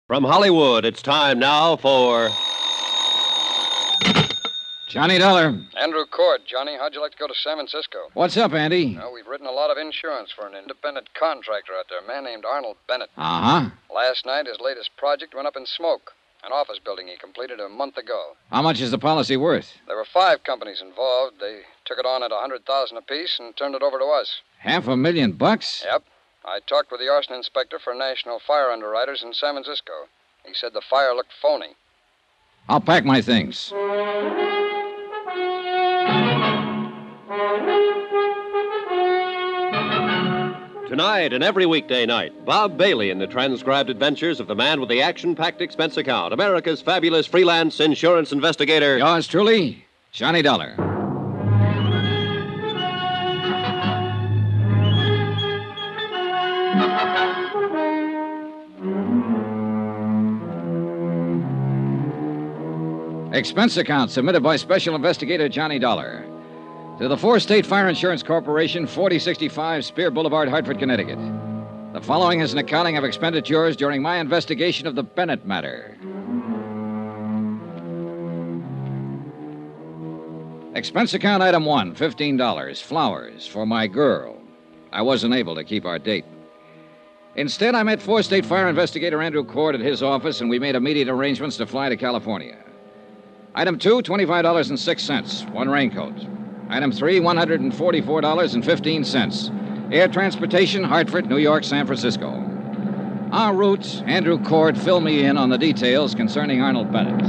From Hollywood, it's time now for Johnny Dollar. Andrew Cord. Johnny, how'd you like to go to San Francisco? What's up, Andy? Well, we've written a lot of insurance for an independent contractor out there, a man named Arnold Bennett. Uh-huh. Last night, his latest project went up in smoke. An office building he completed a month ago. How much is the policy worth? There were 5 companies involved. They took it on at $100,000 apiece and turned it over to us. $500,000? Yep. I talked with the arson inspector for National Fire Underwriters in San Francisco. He said the fire looked phony. I'll pack my things. Tonight and every weekday night, Bob Bailey in the transcribed adventures of the man with the action-packed expense account, America's fabulous freelance insurance investigator. Yours truly, Johnny Dollar. Expense account submitted by Special Investigator Johnny Dollar to the Four State Fire Insurance Corporation, 4065 Spear Boulevard, Hartford, Connecticut. The following is an accounting of expenditures during my investigation of the Bennett matter. Expense account item 1, $15, flowers for my girl. I wasn't able to keep our date. Instead, I met Four State Fire Investigator Andrew Cord at his office, and we made immediate arrangements to fly to California. Item 2, $25.06, one raincoat. Item 3, $144.15. Air transportation, Hartford, New York, San Francisco. En route, Andrew Cord filled me in on the details concerning Arnold Bennett.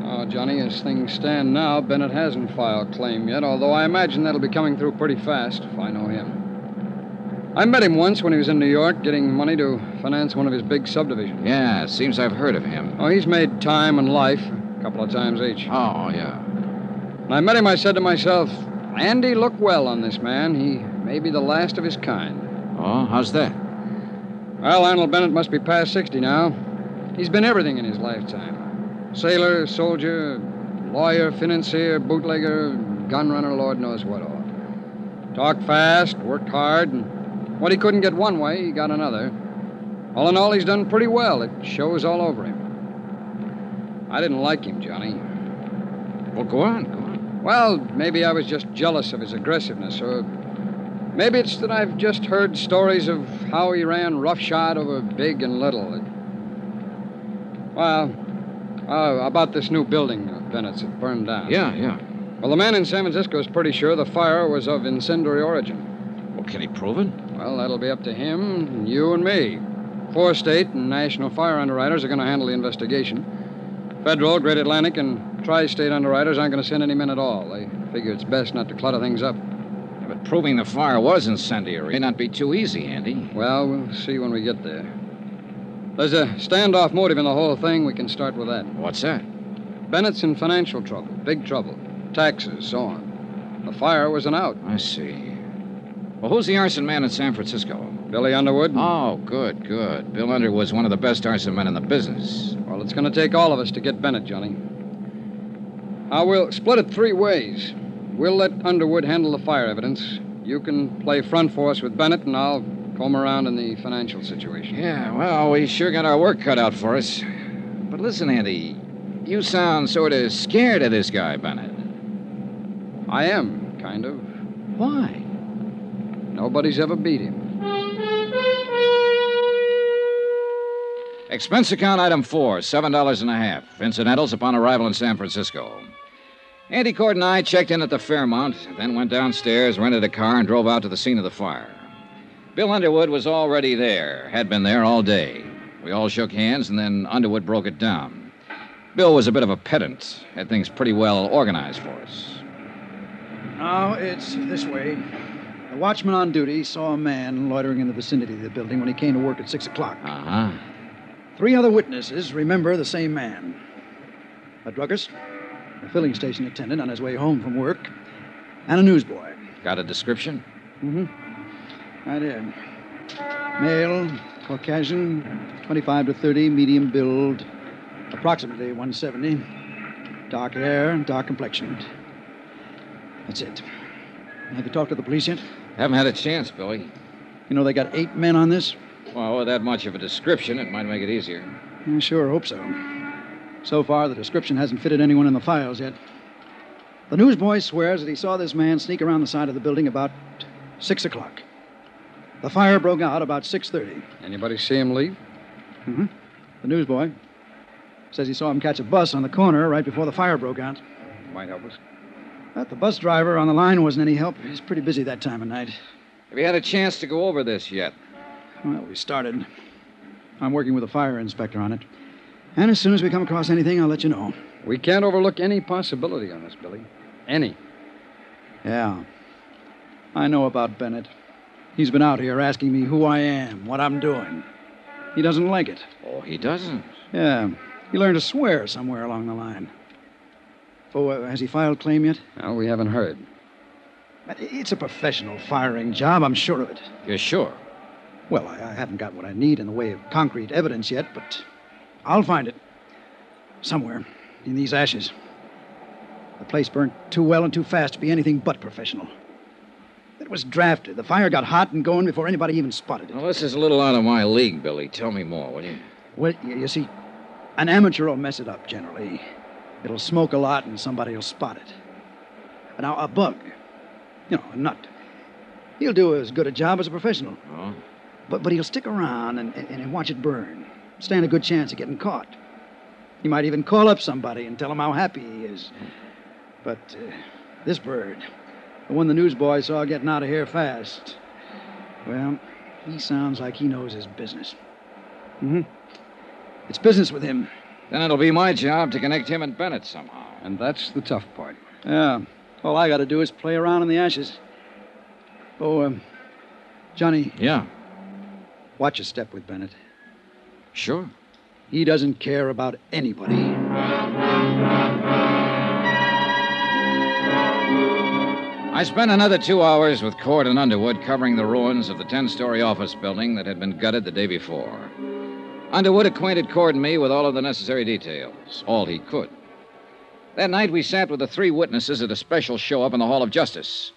Oh, Johnny, as things stand now, Bennett hasn't filed claim yet, although I imagine that'll be coming through pretty fast if I know him. I met him once when he was in New York getting money to finance one of his big subdivisions. Yeah, seems I've heard of him. Oh, he's made time and life a couple of times each. Oh, yeah. When I met him, I said to myself, Andy, look well on this man. He may be the last of his kind. Oh, how's that? Well, Arnold Bennett must be past 60 now. He's been everything in his lifetime. Sailor, soldier, lawyer, financier, bootlegger, gun runner, Lord knows what all. Talked fast, worked hard, and what he couldn't get one way, he got another. All in all, he's done pretty well. It shows all over him. I didn't like him, Johnny. Well, go on. Well, maybe I was just jealous of his aggressiveness, or maybe it's that I've just heard stories of how he ran roughshod over big and little. About this new building of Bennett's that burned down. Yeah. Well, the man in San Francisco is pretty sure the fire was of incendiary origin. Well, can he prove it? Well, that'll be up to him, and you, and me. Four State and National Fire Underwriters are going to handle the investigation. Federal, Great Atlantic, and Tri-State Underwriters aren't going to send any men at all. They figure it's best not to clutter things up. Yeah, but proving the fire was incendiary may not be too easy, Andy. Well, we'll see when we get there. There's a standoff motive in the whole thing. We can start with that. What's that? Bennett's in financial trouble, big trouble. Taxes, so on. The fire was an out. I see. Well, who's the arson man in San Francisco? Billy Underwood? Oh, good. Bill Underwood's one of the best arson men in the business. Well, it's going to take all of us to get Bennett, Johnny. Now, we'll split it 3 ways. We'll let Underwood handle the fire evidence. You can play front force with Bennett, and I'll comb around in the financial situation. Yeah, well, we sure got our work cut out for us. But listen, Andy, you sound sort of scared of this guy, Bennett. I am, kind of. Why? Nobody's ever beat him. Expense account item 4, $7.50. Incidentals upon arrival in San Francisco. Andy Cord and I checked in at the Fairmont, then went downstairs, rented a car, and drove out to the scene of the fire. Bill Underwood was already there, had been there all day. We all shook hands, and then Underwood broke it down. Bill was a bit of a pedant, had things pretty well organized for us. Now, it's this way. The watchman on duty saw a man loitering in the vicinity of the building when he came to work at 6 o'clock. Uh-huh. 3 other witnesses remember the same man. A druggist, a filling station attendant on his way home from work, and a newsboy. Got a description? Mm-hmm. I did. Male, Caucasian, 25 to 30, medium build, approximately 170. Dark hair, dark complexioned. That's it. Have you talked to the police yet? Haven't had a chance, Billy. You know they got 8 men on this? Well, with that much of a description, it might make it easier. I sure hope so. So far, the description hasn't fitted anyone in the files yet. The newsboy swears that he saw this man sneak around the side of the building about 6 o'clock. The fire broke out about 6:30. Anybody see him leave? Mm-hmm. The newsboy says he saw him catch a bus on the corner right before the fire broke out. Might help us. But the bus driver on the line wasn't any help. He's pretty busy that time of night. Have you had a chance to go over this yet? Well, we started. I'm working with a fire inspector on it. And as soon as we come across anything, I'll let you know. We can't overlook any possibility on this, Billy. Any. Yeah. I know about Bennett. He's been out here asking me who I am, what I'm doing. He doesn't like it. Oh, he doesn't. Yeah. He learned to swear somewhere along the line. Oh, has he filed claim yet? No, we haven't heard. It's a professional firing job, I'm sure of it. You're sure? Well, I haven't got what I need in the way of concrete evidence yet, but I'll find it. Somewhere in these ashes. The place burned too well and too fast to be anything but professional. It was drafted. The fire got hot and going before anybody even spotted it. Well, this is a little out of my league, Billy. Tell me more, will you? Well, you see, an amateur will mess it up generally. It'll smoke a lot and somebody will spot it. Now, a bug, a nut, he'll do as good a job as a professional. Oh? But he'll stick around and watch it burn. Stand a good chance of getting caught. He might even call up somebody and tell him how happy he is. But this bird, the one the newsboy saw getting out of here fast, well, he sounds like he knows his business. Mm-hmm. It's business with him. Then it'll be my job to connect him and Bennett somehow. And that's the tough part. Yeah. All I got to do is play around in the ashes. Oh, Johnny. Yeah. Watch your step with Bennett. Sure. He doesn't care about anybody. I spent another 2 hours with Cord and Underwood covering the ruins of the 10-story office building that had been gutted the day before. Underwood acquainted Cord and me with all of the necessary details, all he could. That night, we sat with the 3 witnesses at a special show-up in the Hall of Justice.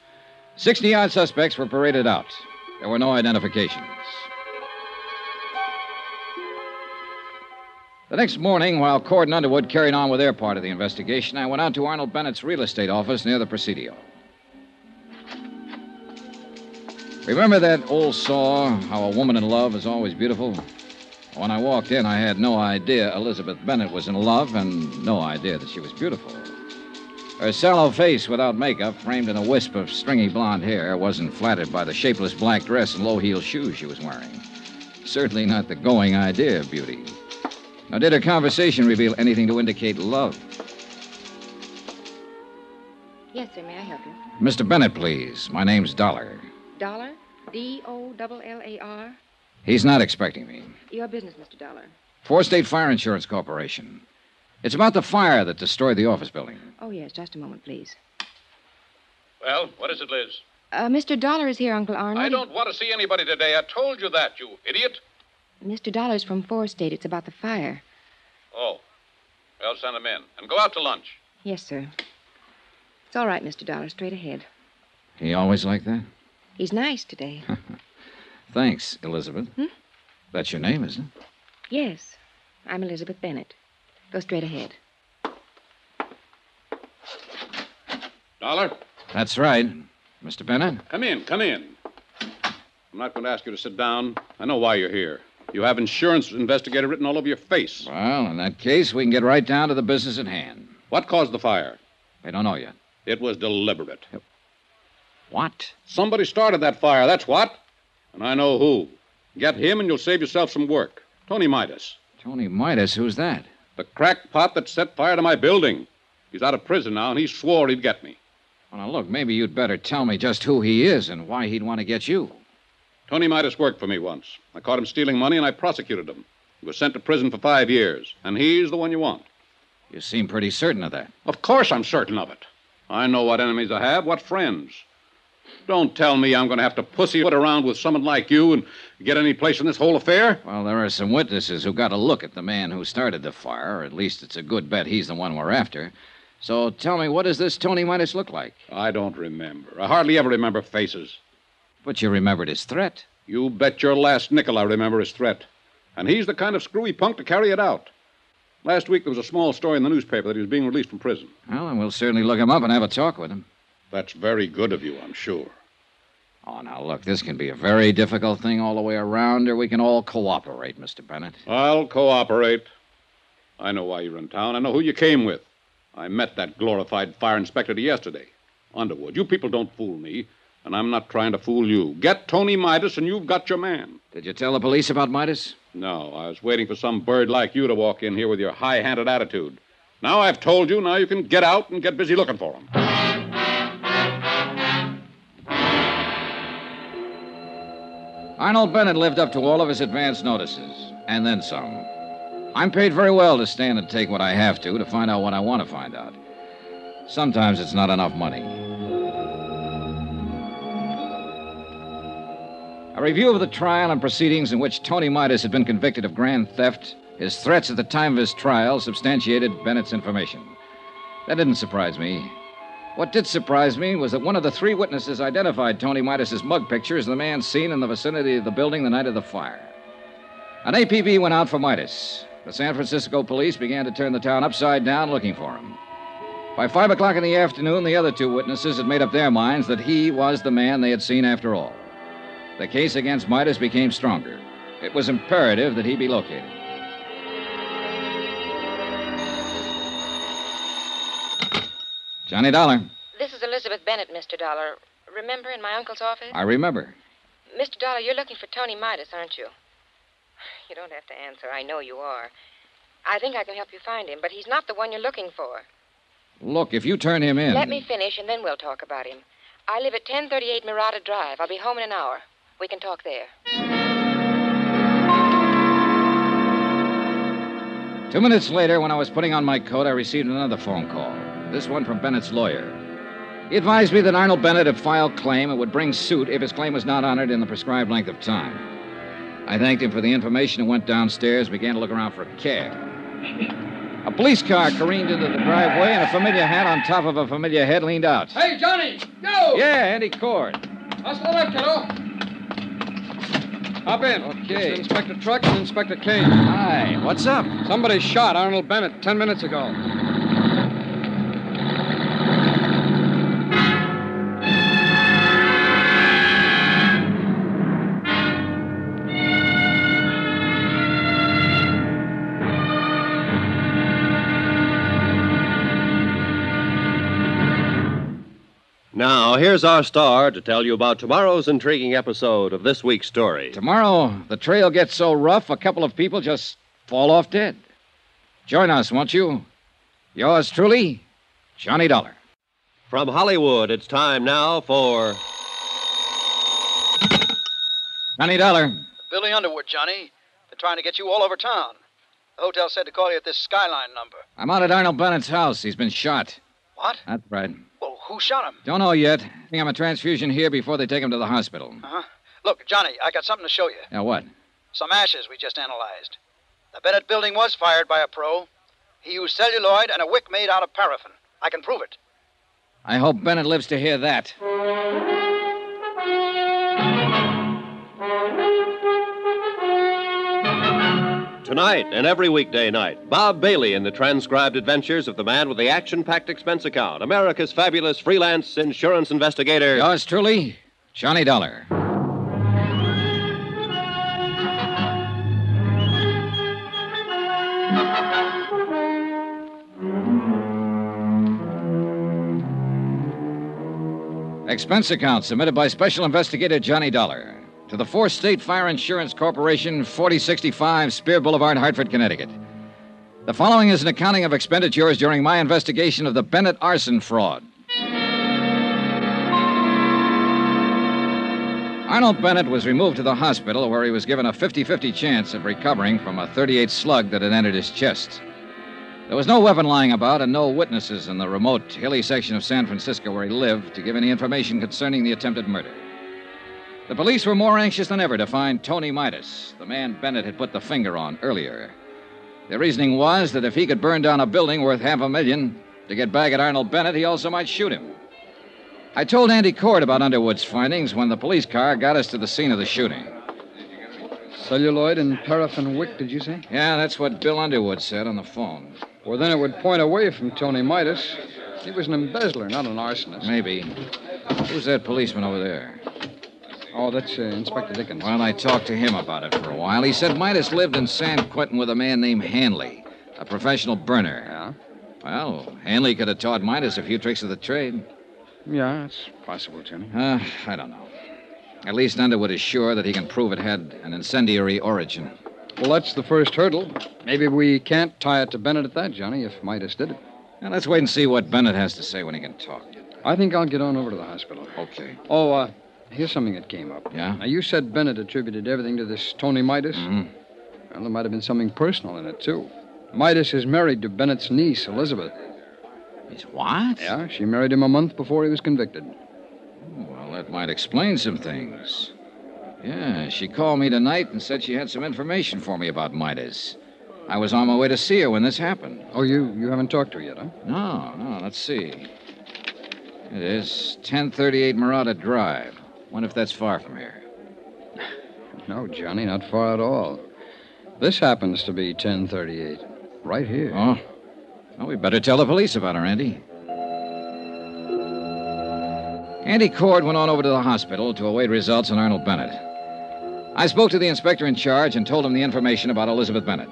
60-odd suspects were paraded out. There were no identifications. The next morning, while Cord and Underwood carried on with their part of the investigation, I went out to Arnold Bennett's real estate office near the Presidio. Remember that old saw, how a woman in love is always beautiful? When I walked in, I had no idea Elizabeth Bennett was in love and no idea that she was beautiful. Her sallow face without makeup, framed in a wisp of stringy blonde hair, wasn't flattered by the shapeless black dress and low-heeled shoes she was wearing. Certainly not the going idea of beauty. Now, did her conversation reveal anything to indicate love? Yes, sir. May I help you? Mr. Bennett, please. My name's Dollar. Dollar? D-O-L-L-A-R? He's not expecting me. Your business, Mr. Dollar. Four State Fire Insurance Corporation. It's about the fire that destroyed the office building. Oh, yes. Just a moment, please. Well, what is it, Liz? Mr. Dollar is here, Uncle Arnold. I don't want to see anybody today. I told you that, you idiot. Mr. Dollar's from Four State. It's about the fire. Oh. Well, send him in. And go out to lunch. Yes, sir. It's all right, Mr. Dollar. Straight ahead. He always like that? He's nice today. Thanks, Elizabeth. That's your name, isn't it? Yes. I'm Elizabeth Bennett. Go straight ahead. Dollar? That's right. Mr. Bennett? Come in, come in. I'm not going to ask you to sit down. I know why you're here. You have insurance investigator written all over your face. Well, in that case, we can get right down to the business at hand. What caused the fire? We don't know yet. It was deliberate. What? Somebody started that fire, that's what. And I know who. Get him and you'll save yourself some work. Tony Midas. Tony Midas? Who's that? The crackpot that set fire to my building. He's out of prison now, and he swore he'd get me. Well, now, look, maybe you'd better tell me just who he is and why he'd want to get you. Tony Midas worked for me once. I caught him stealing money, and I prosecuted him. He was sent to prison for 5 years, and he's the one you want. You seem pretty certain of that. Of course I'm certain of it. I know what enemies I have, what friends. Don't tell me I'm going to have to pussyfoot around with someone like you and get any place in this whole affair. Well, there are some witnesses who got a look at the man who started the fire, or at least it's a good bet he's the one we're after. So tell me, what does this Tony Midas look like? I don't remember. I hardly ever remember faces. But you remembered his threat. You bet your last nickel I remember his threat. And he's the kind of screwy punk to carry it out. Last week there was a small story in the newspaper that he was being released from prison. Well, then we'll certainly look him up and have a talk with him. That's very good of you, I'm sure. Oh, now, look, this can be a very difficult thing all the way around, or we can all cooperate, Mr. Bennett. I'll cooperate. I know why you're in town. I know who you came with. I met that glorified fire inspector yesterday. Underwood, you people don't fool me, and I'm not trying to fool you. Get Tony Midas, and you've got your man. Did you tell the police about Midas? No, I was waiting for some bird like you to walk in here with your high-handed attitude. Now I've told you, now you can get out and get busy looking for him. Arnold Bennett lived up to all of his advance notices, and then some. I'm paid very well to stand and take what I have to find out what I want to find out. Sometimes it's not enough money. A review of the trial and proceedings in which Tony Midas had been convicted of grand theft, his threats at the time of his trial substantiated Bennett's information. That didn't surprise me. What did surprise me was that one of the three witnesses identified Tony Midas' mug picture as the man seen in the vicinity of the building the night of the fire. An APB went out for Midas. The San Francisco police began to turn the town upside down looking for him. By 5 o'clock in the afternoon, the other two witnesses had made up their minds that he was the man they had seen after all. The case against Midas became stronger. It was imperative that he be located. Johnny Dollar. This is Elizabeth Bennett, Mr. Dollar. Remember in my uncle's office? I remember. Mr. Dollar, you're looking for Tony Midas, aren't you? You don't have to answer. I know you are. I think I can help you find him, but he's not the one you're looking for. Look, if you turn him in... Let me finish, and then we'll talk about him. I live at 1038 Murata Drive. I'll be home in an hour. We can talk there. 2 minutes later, when I was putting on my coat, I received another phone call. This one from Bennett's lawyer. He advised me that Arnold Bennett had filed claim and would bring suit if his claim was not honored in the prescribed length of time. I thanked him for the information and went downstairs and began to look around for a cab. A police car careened into the driveway, and a familiar hat on top of a familiar head leaned out. Hey, Johnny! Go! Yeah, Andy Cord. How's the left, kiddo? Hop in. Okay. This is Inspector Truck and Inspector Kane. Hi, what's up? Somebody shot Arnold Bennett 10 minutes ago. Now, here's our star to tell you about tomorrow's intriguing episode of this week's story. Tomorrow, the trail gets so rough, a couple of people just fall off dead. Join us, won't you? Yours truly, Johnny Dollar. From Hollywood, it's time now for... Johnny Dollar. Billy Underwood, Johnny. They're trying to get you all over town. The hotel said to call you at this Skyline number. I'm out at Arnold Bennett's house. He's been shot. What? That's right. Well, who shot him? Don't know yet. I think I'm a transfusion here before they take him to the hospital. Uh-huh. Look, Johnny, I got something to show you. Now, what? Some ashes we just analyzed. The Bennett building was fired by a pro. He used celluloid and a wick made out of paraffin. I can prove it. I hope Bennett lives to hear that. Tonight and every weekday night, Bob Bailey in the transcribed adventures of the man with the action-packed expense account, America's fabulous freelance insurance investigator. Yours truly, Johnny Dollar. Expense account submitted by Special Investigator Johnny Dollar to the Fourth State Fire Insurance Corporation, 4065 Spear Boulevard, Hartford, Connecticut. The following is an accounting of expenditures during my investigation of the Bennett arson fraud. Arnold Bennett was removed to the hospital where he was given a 50-50 chance of recovering from a .38 slug that had entered his chest. There was no weapon lying about and no witnesses in the remote, hilly section of San Francisco where he lived to give any information concerning the attempted murder. The police were more anxious than ever to find Tony Midas, the man Bennett had put the finger on earlier. Their reasoning was that if he could burn down a building worth $500,000 to get back at Arnold Bennett, he also might shoot him. I told Andy Cord about Underwood's findings when the police car got us to the scene of the shooting. Celluloid and paraffin wick, did you say? Yeah, that's what Bill Underwood said on the phone. Well, then it would point away from Tony Midas. He was an embezzler, not an arsonist. Maybe. Who's that policeman over there? Oh, that's Inspector Dickens. Well, I talked to him about it for a while. He said Midas lived in San Quentin with a man named Hanley, a professional burner. Yeah? Well, Hanley could have taught Midas a few tricks of the trade. Yeah, it's possible, Johnny. I don't know. At least Underwood is sure that he can prove it had an incendiary origin. Well, that's the first hurdle. Maybe we can't tie it to Bennett at that, Johnny, if Midas did it. Now, let's wait and see what Bennett has to say when he can talk. I think I'll get on over to the hospital. Okay. Oh, here's something that came up. Yeah? Now, you said Bennett attributed everything to this Tony Midas. Mm-hmm. Well, there might have been something personal in it, too. Midas is married to Bennett's niece, Elizabeth. He's what? Yeah, she married him a month before he was convicted. Well, that might explain some things. Yeah, she called me tonight and said she had some information for me about Midas. I was on my way to see her when this happened. Oh, you haven't talked to her yet, huh? No, let's see. It is 1038 Murata Drive. Wonder if that's far from here. No, Johnny, not far at all. This happens to be 1038. Right here. Oh? Well, we better tell the police about her, Andy. Andy Cord went on over to the hospital to await results on Arnold Bennett. I spoke to the inspector in charge and told him the information about Elizabeth Bennett.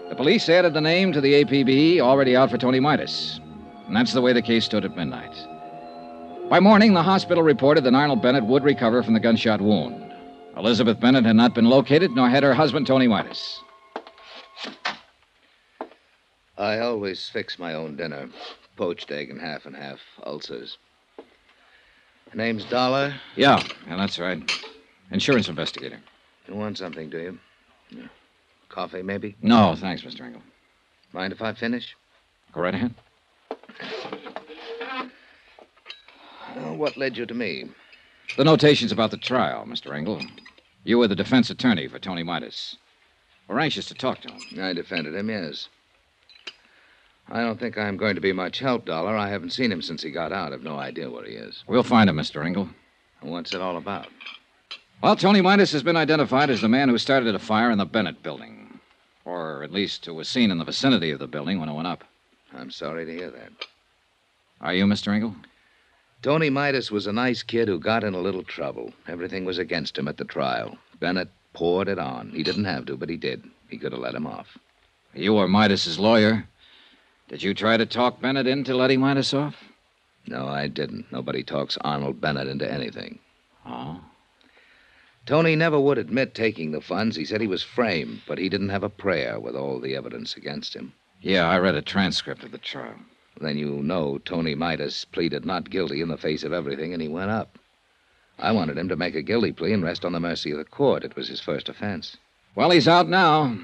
The police added the name to the APB already out for Tony Midas. And that's the way the case stood at midnight. By morning, the hospital reported that Arnold Bennett would recover from the gunshot wound. Elizabeth Bennett had not been located, nor had her husband, Tony Midas. I always fix my own dinner. Poached egg and half ulcers. Name's Dollar. Yeah, that's right. Insurance investigator. You want something, do you? Yeah. Coffee, maybe? No, thanks, Mr. Engel. Mind if I finish? Go right ahead. What led you to me? The notations about the trial, Mr. Engel. You were the defense attorney for Tony Midas. We're anxious to talk to him. I defended him, yes. I don't think I'm going to be much help, Dollar. I haven't seen him since he got out. I've no idea where he is. We'll find him, Mr. Engel. What's it all about? Well, Tony Midas has been identified as the man who started a fire in the Bennett building. Or at least who was seen in the vicinity of the building when it went up. I'm sorry to hear that. Are you, Mr. Engel? Tony Midas was a nice kid who got in a little trouble. Everything was against him at the trial. Bennett poured it on. He didn't have to, but he did. He could have let him off. You were Midas's lawyer. Did you try to talk Bennett into letting Midas off? No, I didn't. Nobody talks Arnold Bennett into anything. Oh? Tony never would admit taking the funds. He said he was framed, but he didn't have a prayer with all the evidence against him. Yeah, I read a transcript of the trial. Then you know Tony Midas pleaded not guilty in the face of everything, and he went up. I wanted him to make a guilty plea and rest on the mercy of the court. It was his first offense. Well, he's out now.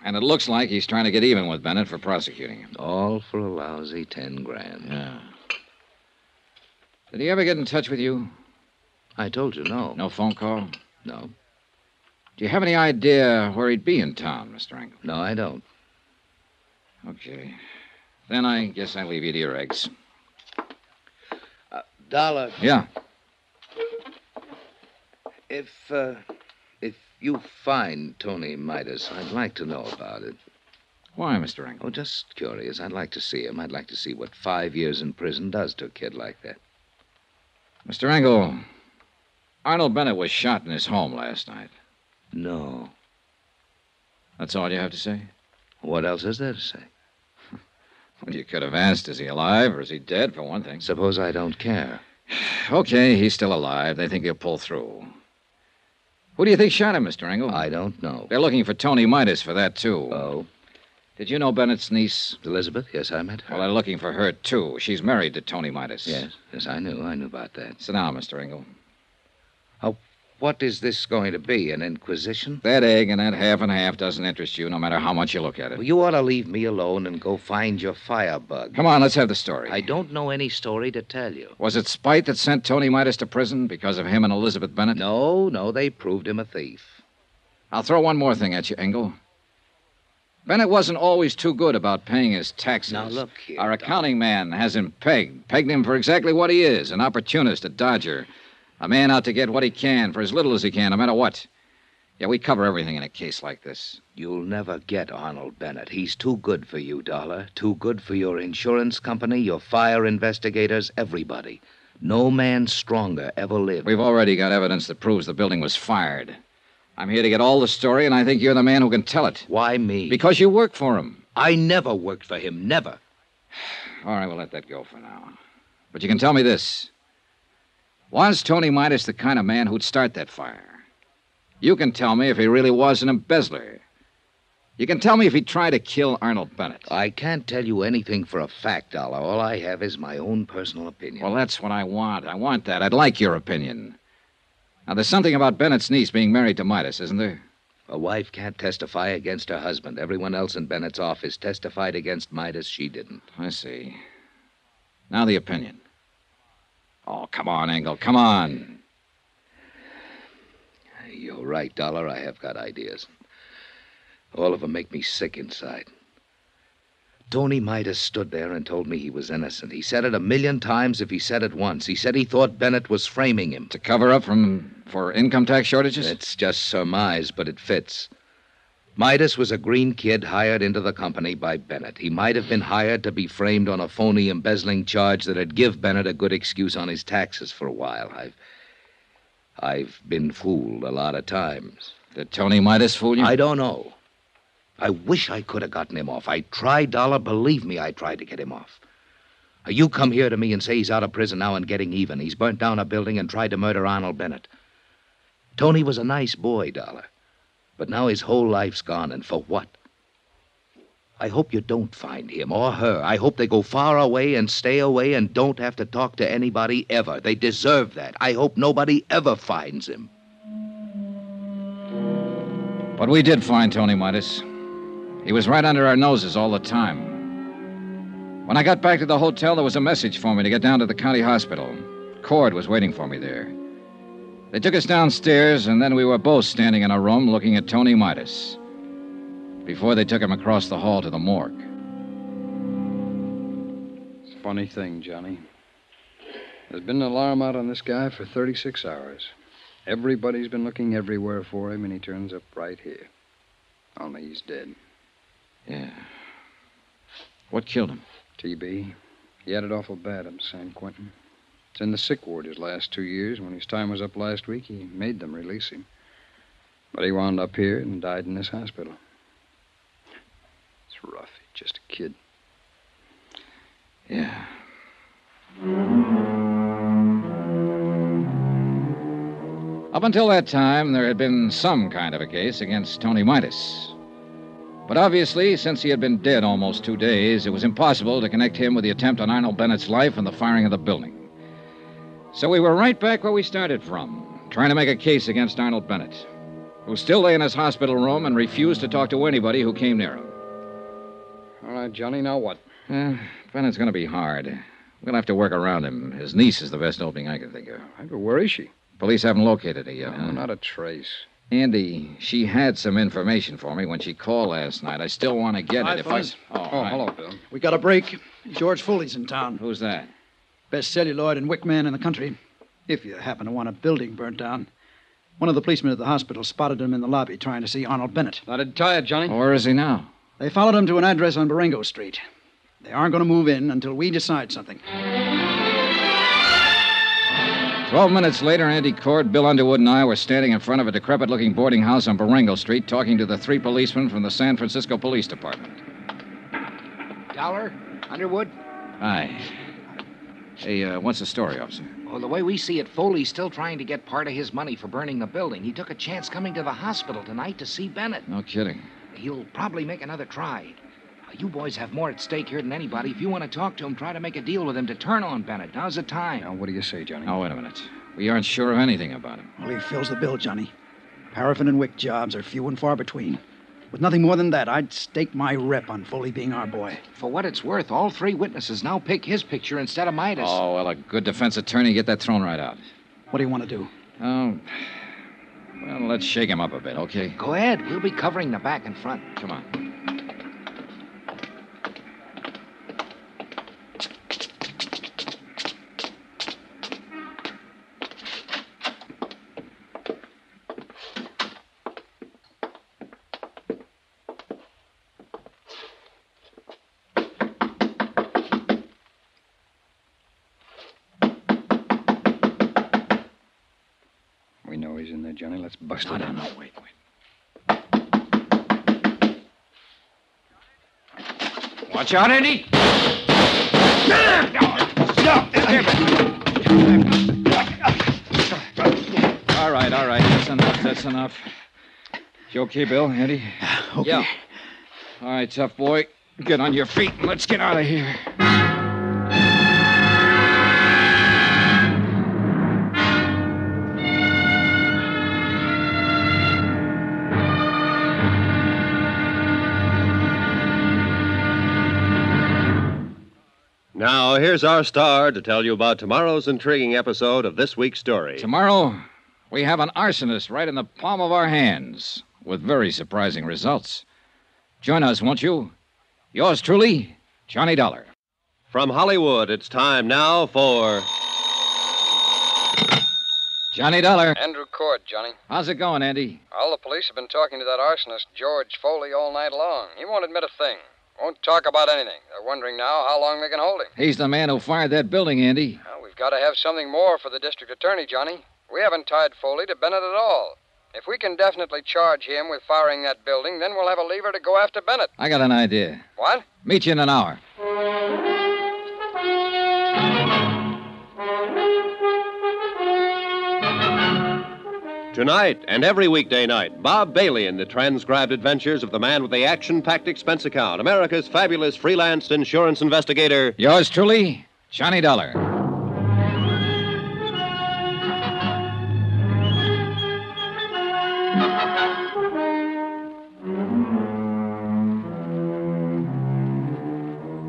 And it looks like he's trying to get even with Bennett for prosecuting him. All for a lousy $10,000. Yeah. Did he ever get in touch with you? I told you no. No phone call? No. Do you have any idea where he'd be in town, Mr. Engel? No, I don't. Okay. Then I guess I leave you to your eggs. Dollar. Yeah. If you find Tony Midas, I'd like to know about it. Why, Mr. Engel? Oh, just curious. I'd like to see him. I'd like to see what 5 years in prison does to a kid like that. Mr. Engel, Arnold Bennett was shot in his home last night. No. That's all you have to say? What else is there to say? Well, you could have asked, is he alive or is he dead, for one thing? Suppose I don't care. Okay, he's still alive. They think he'll pull through. Who do you think shot him, Mr. Engel? I don't know. They're looking for Tony Midas for that, too. Oh? Did you know Bennett's niece? Elizabeth? Yes, I met her. Well, they're looking for her, too. She's married to Tony Midas. Yes, I knew. I knew about that. Sit down, Mr. Engel. What is this going to be, an inquisition? That egg and that half and half doesn't interest you, no matter how much you look at it. Well, you ought to leave me alone and go find your firebug. Come on, let's have the story. I don't know any story to tell you. Was it spite that sent Tony Midas to prison because of him and Elizabeth Bennett? No, they proved him a thief. I'll throw one more thing at you, Engel. Bennett wasn't always too good about paying his taxes. Now, look here, Our accounting man has him pegged him for exactly what he is, an opportunist, a dodger. A man out to get what he can for as little as he can, no matter what. Yeah, we cover everything in a case like this. You'll never get Arnold Bennett. He's too good for you, Dollar. Too good for your insurance company, your fire investigators, everybody. No man stronger ever lived. We've already got evidence that proves the building was fired. I'm here to get all the story, and I think you're the man who can tell it. Why me? Because you work for him. I never worked for him, never. All right, we'll let that go for now. But you can tell me this. Was Tony Midas the kind of man who'd start that fire? You can tell me if he really was an embezzler. You can tell me if he tried to kill Arnold Bennett. I can't tell you anything for a fact, Dollar. All I have is my own personal opinion. Well, that's what I want. I want that. I'd like your opinion. Now, there's something about Bennett's niece being married to Midas, isn't there? A wife can't testify against her husband. Everyone else in Bennett's office testified against Midas. She didn't. I see. Now the opinion. Oh, come on, Engel. Come on. You're right, Dollar. I have got ideas. All of them make me sick inside. Tony Midas stood there and told me he was innocent. He said it 1,000,000 times if he said it once. He said he thought Bennett was framing him. To cover up for income tax shortages? It's just surmise, but it fits. Midas was a green kid hired into the company by Bennett. He might have been hired to be framed on a phony embezzling charge that'd give Bennett a good excuse on his taxes for a while. I've been fooled a lot of times. Did Tony Midas fool you? I don't know. I wish I could have gotten him off. I tried, Dollar. Believe me, I tried to get him off. You come here to me and say he's out of prison now and getting even. He's burnt down a building and tried to murder Arnold Bennett. Tony was a nice boy, Dollar. But now his whole life's gone, and for what? I hope you don't find him or her. I hope they go far away and stay away and don't have to talk to anybody ever. They deserve that. I hope nobody ever finds him. But we did find Tony Midas. He was right under our noses all the time. When I got back to the hotel, there was a message for me to get down to the county hospital. Cord was waiting for me there. They took us downstairs, and then we were both standing in a room looking at Tony Midas before they took him across the hall to the morgue. It's a funny thing, Johnny. There's been an alarm out on this guy for 36 hours. Everybody's been looking everywhere for him, and he turns up right here. Only he's dead. Yeah. What killed him? TB. He had it awful bad up in San Quentin. It's in the sick ward his last 2 years. When his time was up last week, he made them release him. But he wound up here and died in this hospital. It's rough. He's just a kid. Yeah. Up until that time, there had been some kind of a case against Tony Midas. But obviously, since he had been dead almost 2 days, it was impossible to connect him with the attempt on Arnold Bennett's life and the firing of the building. So we were right back where we started from, trying to make a case against Arnold Bennett, who still lay in his hospital room and refused to talk to anybody who came near him. All right, Johnny, now what? Bennett's going to be hard. We'll have to work around him. His niece is the best opening I can think of. But where is she? Police haven't located her yet. No, not a trace. Andy, she had some information for me when she called last night. I still want to get Hi, it if fellas. I... Oh, hello, Bill. We got a break. George Foley's in town. Who's that? Best celluloid and wick man in the country. If you happen to want a building burnt down. One of the policemen at the hospital spotted him in the lobby trying to see Arnold Bennett. That'd tie it, Johnny. Where is he now? They followed him to an address on Barengo Street. They aren't going to move in until we decide something. 12 minutes later, Andy Cord, Bill Underwood, and I were standing in front of a decrepit-looking boarding house on Barengo Street talking to the 3 policemen from the San Francisco Police Department. Dollar? Underwood? Hi. Hey, what's the story, officer? Well, the way we see it, Foley's still trying to get part of his money for burning the building. He took a chance coming to the hospital tonight to see Bennett. No kidding. He'll probably make another try. You boys have more at stake here than anybody. If you want to talk to him, try to make a deal with him to turn on Bennett. Now's the time. Now, what do you say, Johnny? Now, wait a minute. We aren't sure of anything about him. Well, he fills the bill, Johnny. Paraffin and wick jobs are few and far between. With nothing more than that, I'd stake my rep on Foley being our boy. For what it's worth, all 3 witnesses now pick his picture instead of Midas. Oh, well, a good defense attorney, get that thrown right out. What do you want to do? Oh, well, let's shake him up a bit, okay? Go ahead. We'll be covering the back and front. Come on. Johnny. Let's bust No, it. no, wait. Watch out, Andy! All right. That's enough. You okay, Bill? Andy? Okay. Yeah. All right, tough boy. Get on your feet and let's get out of here. Now, here's our star to tell you about tomorrow's intriguing episode of this week's story. Tomorrow, we have an arsonist right in the palm of our hands with very surprising results. Join us, won't you? Yours truly, Johnny Dollar. From Hollywood, it's time now for Johnny Dollar. Andrew Cord, Johnny. How's it going, Andy? All the police have been talking to that arsonist, George Foley, all night long. He won't admit a thing. Won't talk about anything. They're wondering now how long they can hold him. He's the man who fired that building, Andy. Well, we've got to have something more for the district attorney, Johnny. We haven't tied Foley to Bennett at all. If we can definitely charge him with firing that building, then we'll have a lever to go after Bennett. I got an idea. What? Meet you in an hour. Tonight and every weekday night, Bob Bailey in the transcribed adventures of the man with the action-packed expense account, America's fabulous freelance insurance investigator. Yours truly, Johnny Dollar.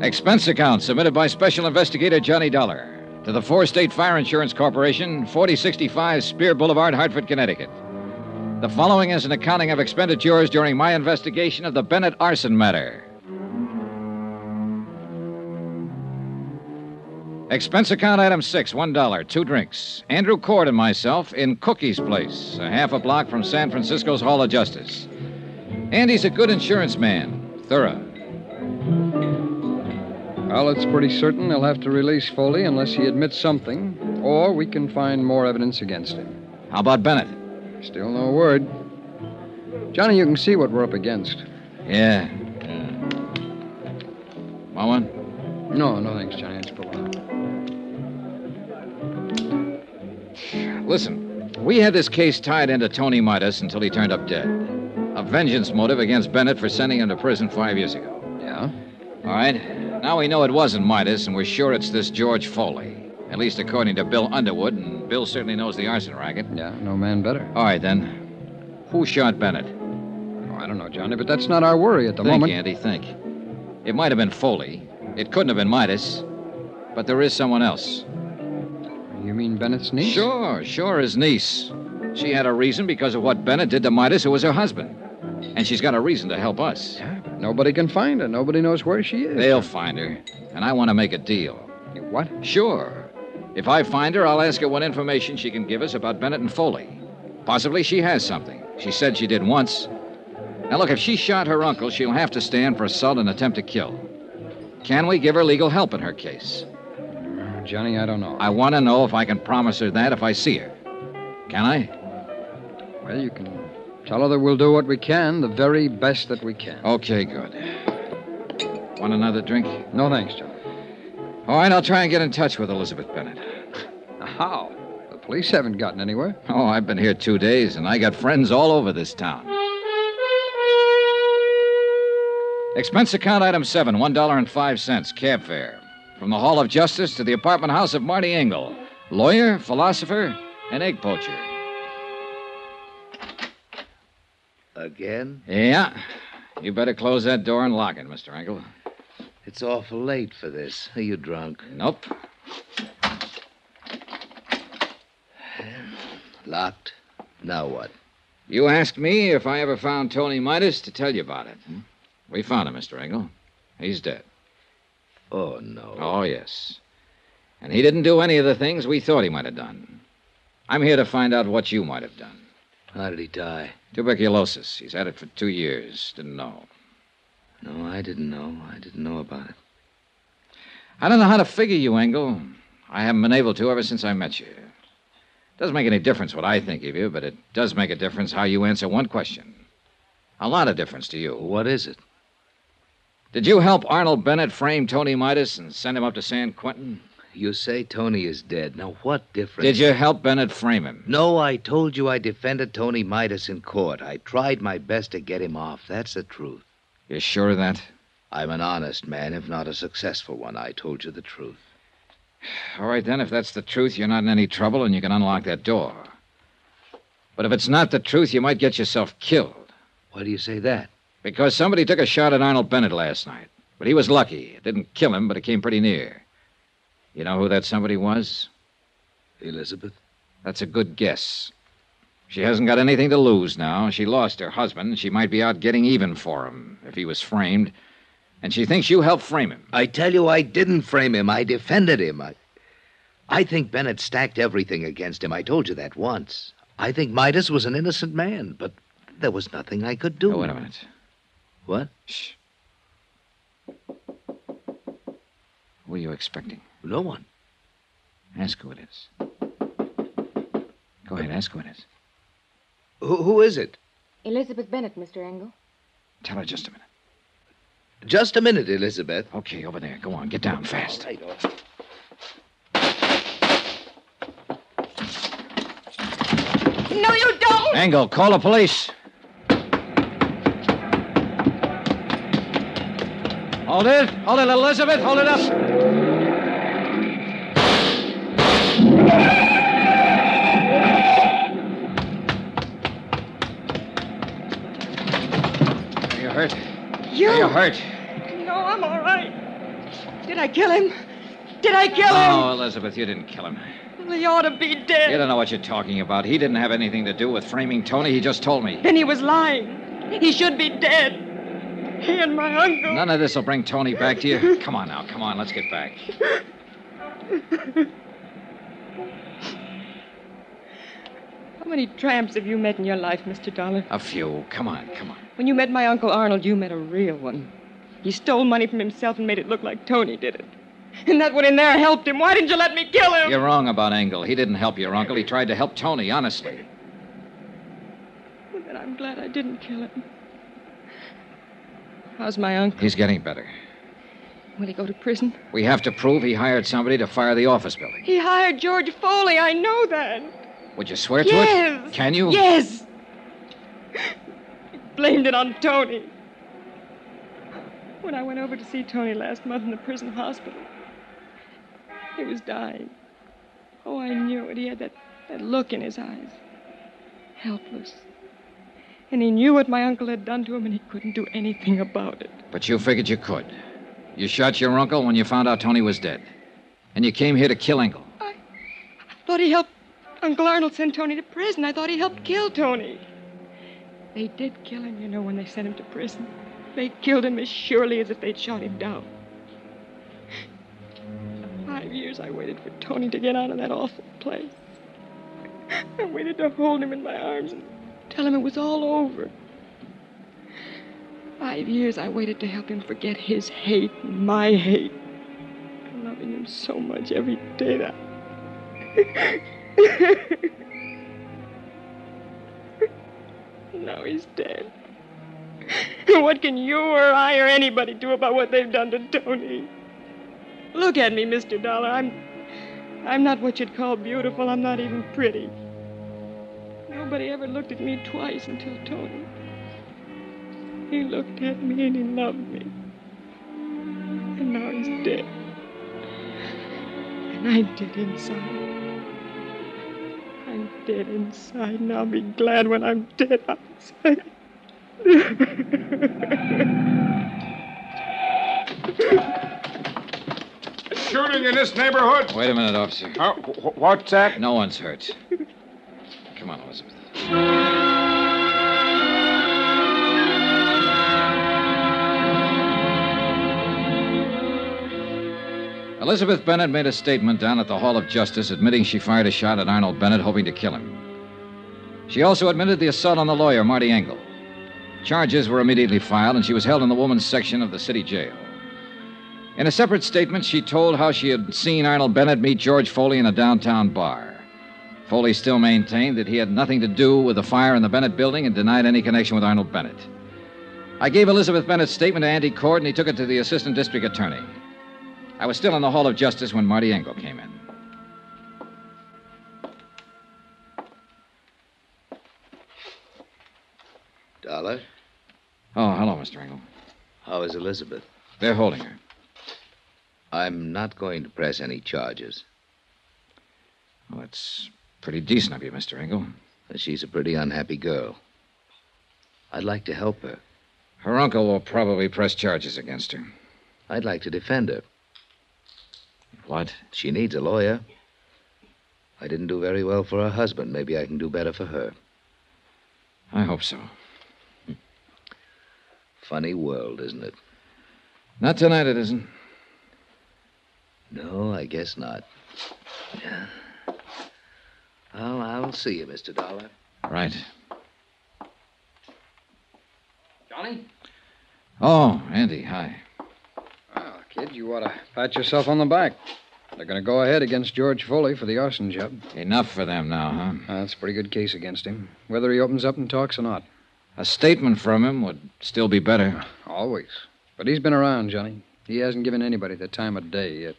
Expense account submitted by Special Investigator Johnny Dollar to the Four State Fire Insurance Corporation, 4065 Spear Boulevard, Hartford, Connecticut. The following is an accounting of expenditures during my investigation of the Bennett arson matter. Expense account item 6, $1, 2 drinks. Andrew Cord and myself in Cookie's Place, a half a block from San Francisco's Hall of Justice. Andy's a good insurance man, thorough. Well, it's pretty certain they'll have to release Foley unless he admits something, or we can find more evidence against him. How about Bennett? Still no word. Johnny, you can see what we're up against. Yeah. Want one? No, thanks, Johnny. It's full out. Listen, we had this case tied into Tony Midas until he turned up dead. A vengeance motive against Bennett for sending him to prison 5 years ago. Yeah? All right. Now we know it wasn't Midas, and we're sure it's this George Foley. At least according to Bill Underwood, and Bill certainly knows the arson racket. Yeah, no man better. All right, then. Who shot Bennett? Oh, I don't know, Johnny, but that's not our worry at the moment. Andy, think. It might have been Foley. It couldn't have been Midas. But there is someone else. You mean Bennett's niece? Sure, his niece. She had a reason because of what Bennett did to Midas, who was her husband. And she's got a reason to help us. Yeah, but nobody can find her. Nobody knows where she is. They'll find her. And I want to make a deal. You what? Sure. If I find her, I'll ask her what information she can give us about Bennett and Foley. Possibly she has something. She said she did once. Now, look, if she shot her uncle, she'll have to stand for assault and attempt to kill. Can we give her legal help in her case? Johnny, I don't know. I want to know if I can promise her that if I see her. Can I? Well, you can tell her that we'll do what we can, the very best that we can. Okay, good. Want another drink? No, thanks, Johnny. All right, I'll try and get in touch with Elizabeth Bennett. How? The police haven't gotten anywhere. Oh, I've been here 2 days, and I got friends all over this town. Expense account item 7, $1.05, cab fare. From the Hall of Justice to the apartment house of Marty Engel, lawyer, philosopher, and egg poacher. Again? Yeah. You better close that door and lock it, Mr. Engel. It's awful late for this. Are you drunk? Nope. Locked? Now what? You asked me if I ever found Tony Midas to tell you about it. We found him, Mr. Engel. He's dead. Oh, no. Oh, yes. And he didn't do any of the things we thought he might have done. I'm here to find out what you might have done. How did he die? Tuberculosis. He's had it for 2 years. Didn't know. No, I didn't know. I didn't know about it. I don't know how to figure you, Engel. I haven't been able to ever since I met you. Doesn't make any difference what I think of you, but it does make a difference how you answer one question. A lot of difference to you. What is it? Did you help Arnold Bennett frame Tony Midas and send him up to San Quentin? You say Tony is dead. Now, what difference? Did you help Bennett frame him? No, I told you I defended Tony Midas in court. I tried my best to get him off. That's the truth. You sure of that? I'm an honest man, if not a successful one. I told you the truth. All right, then, if that's the truth, you're not in any trouble and you can unlock that door. But if it's not the truth, you might get yourself killed. Why do you say that? Because somebody took a shot at Arnold Bennett last night. But he was lucky. It didn't kill him, but it came pretty near. You know who that somebody was? Elizabeth? That's a good guess. She hasn't got anything to lose now. She lost her husband. She might be out getting even for him if he was framed. And she thinks you helped frame him. I tell you, I didn't frame him. I defended him. I think Bennett stacked everything against him. I told you that once. I think Midas was an innocent man, but there was nothing I could do. Oh, wait a minute. What? Shh. Who are you expecting? No one. Ask who it is. Go ahead, ask who it is. Who is it? Elizabeth Bennett, Mr. Engel. Tell her just a minute. Just a minute, Elizabeth. Okay, over there. Go on, get down fast. All right. No, you don't! Engel, call the police. Hold it, Elizabeth, hold it up. Are you hurt? You? Are you hurt? No, I'm all right. Did I kill him? Did I kill him? No, Elizabeth, you didn't kill him. Well, he ought to be You dead. don't know what you're talking about. He didn't have anything to do with framing Tony. He just told me. Then he was lying. He should be dead. He and my uncle. None of this will bring Tony back to you. Come on now, come on, let's get back. How many tramps have you met in your life, Mr. Dollar? A few. Come on, come on. When you met my Uncle Arnold, you met a real one. He stole money from himself and made it look like Tony did it. And that one in there helped him. Why didn't you let me kill him? You're wrong about Engel. He didn't help your uncle. He tried to help Tony, honestly. Well, then I'm glad I didn't kill him. How's my uncle? He's getting better. Will he go to prison? We have to prove he hired somebody to fire the office building. He hired George Foley. I know that. Would you swear to Yes. it? Can you? Yes. He blamed it on Tony. When I went over to see Tony last month in the prison hospital, he was dying. Oh, I knew it. He had that look in his eyes. Helpless. And he knew what my uncle had done to him, and he couldn't do anything about it. But you figured you could. You shot your uncle when you found out Tony was dead. And you came here to kill Engel. I thought he helped Uncle Arnold send Tony to prison. I thought he helped kill Tony. They did kill him, you know, when they sent him to prison. They killed him as surely as if they'd shot him down. 5 years I waited for Tony to get out of that awful place. I waited to hold him in my arms and tell him it was all over. 5 years I waited to help him forget his hate and my hate. Loving him so much every day that... Now he's dead. What can you or I or anybody do about what they've done to Tony? Look at me, Mr. Dollar. I'm not what you'd call beautiful. I'm not even pretty. Nobody ever looked at me twice until Tony. He looked at me and he loved me. And now he's dead. And I'm dead inside. I'm dead inside, and I'll be glad when I'm dead outside. Shooting in this neighborhood? Wait a minute, officer. What's that? No one's hurt. Come on, Elizabeth. Elizabeth Bennett made a statement down at the Hall of Justice admitting she fired a shot at Arnold Bennett, hoping to kill him. She also admitted the assault on the lawyer, Marty Engel. Charges were immediately filed, and she was held in the women's section of the city jail. In a separate statement, she told how she had seen Arnold Bennett meet George Foley in a downtown bar. Foley still maintained that he had nothing to do with the fire in the Bennett building and denied any connection with Arnold Bennett. I gave Elizabeth Bennett's statement to Andy Cord, and he took it to the assistant district attorney. I was still in the Hall of Justice when Marty Engel came in. Dollar, Oh, hello, Mr. Engel. how is Elizabeth? They're holding her. I'm not going to press any charges. Well, that's pretty decent of you, Mr. Engel. She's a pretty unhappy girl. I'd like to help her. Her uncle will probably press charges against her. I'd like to defend her. What? She needs a lawyer. I didn't do very well for her husband. Maybe I can do better for her. I hope so. Funny world, isn't it? Not tonight, it isn't. No, I guess not. Yeah. Well, I'll see you, Mr. Dollar. Right. Johnny? Oh, Andy, hi. Well, kid, you ought to pat yourself on the back. They're going to go ahead against George Foley for the arson job. Enough for them now, huh? That's a pretty good case against him, whether he opens up and talks or not. A statement from him would still be better. Always. But he's been around, Johnny. He hasn't given anybody the time of day yet.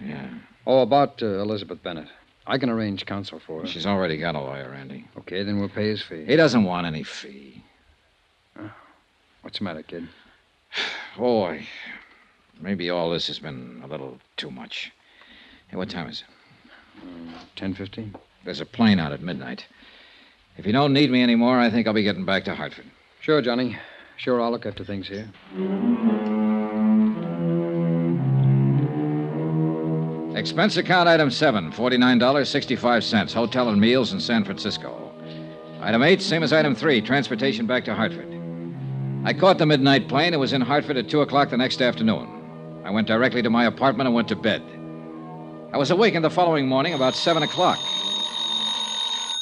Yeah. Oh, about Elizabeth Bennett. I can arrange counsel for her. She's already got a lawyer, Andy. Okay, then we'll pay his fee. He doesn't want any fee. What's the matter, kid? Boy, maybe all this has been a little too much. Hey, what time is it? 10:15. There's a plane out at midnight. If you don't need me anymore, I think I'll be getting back to Hartford. Sure, Johnny. Sure, I'll look after things here. Expense account item 7, $49.65. Hotel and meals in San Francisco. Item 8, same as item 3, transportation back to Hartford. I caught the midnight plane and was in Hartford at 2 o'clock the next afternoon. I went directly to my apartment and went to bed. I was awakened the following morning about 7 o'clock.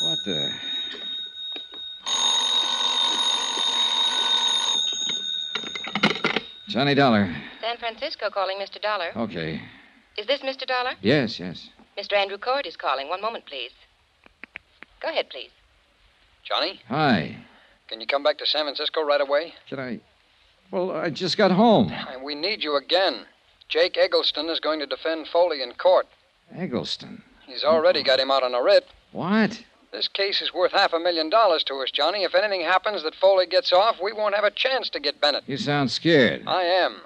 What the... Johnny Dollar. San Francisco calling, Mr. Dollar. Okay. Is this Mr. Dollar? Yes, yes. Mr. Andrew Cord is calling. One moment, please. Go ahead, please. Johnny, Hi. can you come back to San Francisco right away? Can I... Well, I just got home. We need you again. Jake Eggleston is going to defend Foley in court. Eggleston. He's already got him out on a writ. What? This case is worth $500,000 to us, Johnny. If anything happens that Foley gets off, we won't have a chance to get Bennett. You sound scared. I am.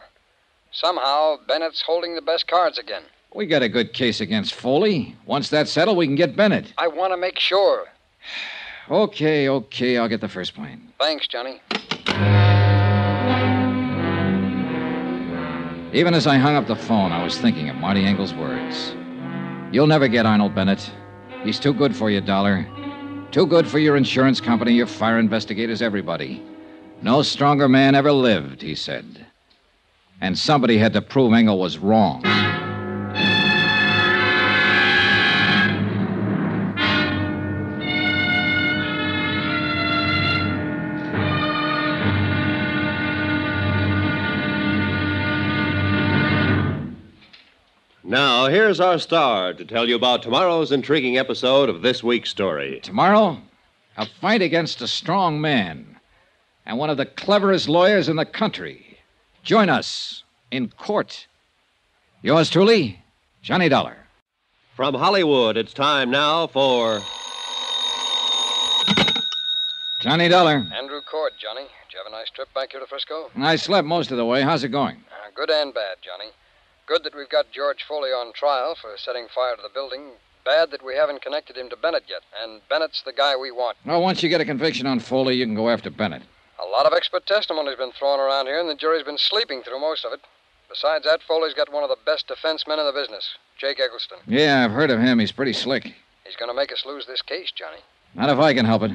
Somehow, Bennett's holding the best cards again. We got a good case against Foley. Once that's settled, we can get Bennett. I want to make sure. Okay. I'll get the first plane. Thanks, Johnny. Even as I hung up the phone, I was thinking of Marty Engel's words. You'll never get Arnold Bennett. He's too good for you, Dollar. Too good for your insurance company, your fire investigators, everybody. No stronger man ever lived, he said. And somebody had to prove Engel was wrong. Now, here's our star to tell you about tomorrow's intriguing episode of this week's story. Tomorrow, a fight against a strong man and one of the cleverest lawyers in the country. Join us in court. Yours truly, Johnny Dollar. From Hollywood, it's time now for... Johnny Dollar. Andrew Cord, Johnny. Did you have a nice trip back here to Frisco? I slept most of the way. How's it going? Good and bad, Johnny. Good that we've got George Foley on trial for setting fire to the building. Bad that we haven't connected him to Bennett yet. And Bennett's the guy we want. Well, once you get a conviction on Foley, you can go after Bennett. A lot of expert testimony's been thrown around here, and the jury's been sleeping through most of it. Besides that, Foley's got one of the best defense men in the business, Jake Eggleston. Yeah, I've heard of him. He's pretty slick. He's going to make us lose this case, Johnny. Not if I can help it.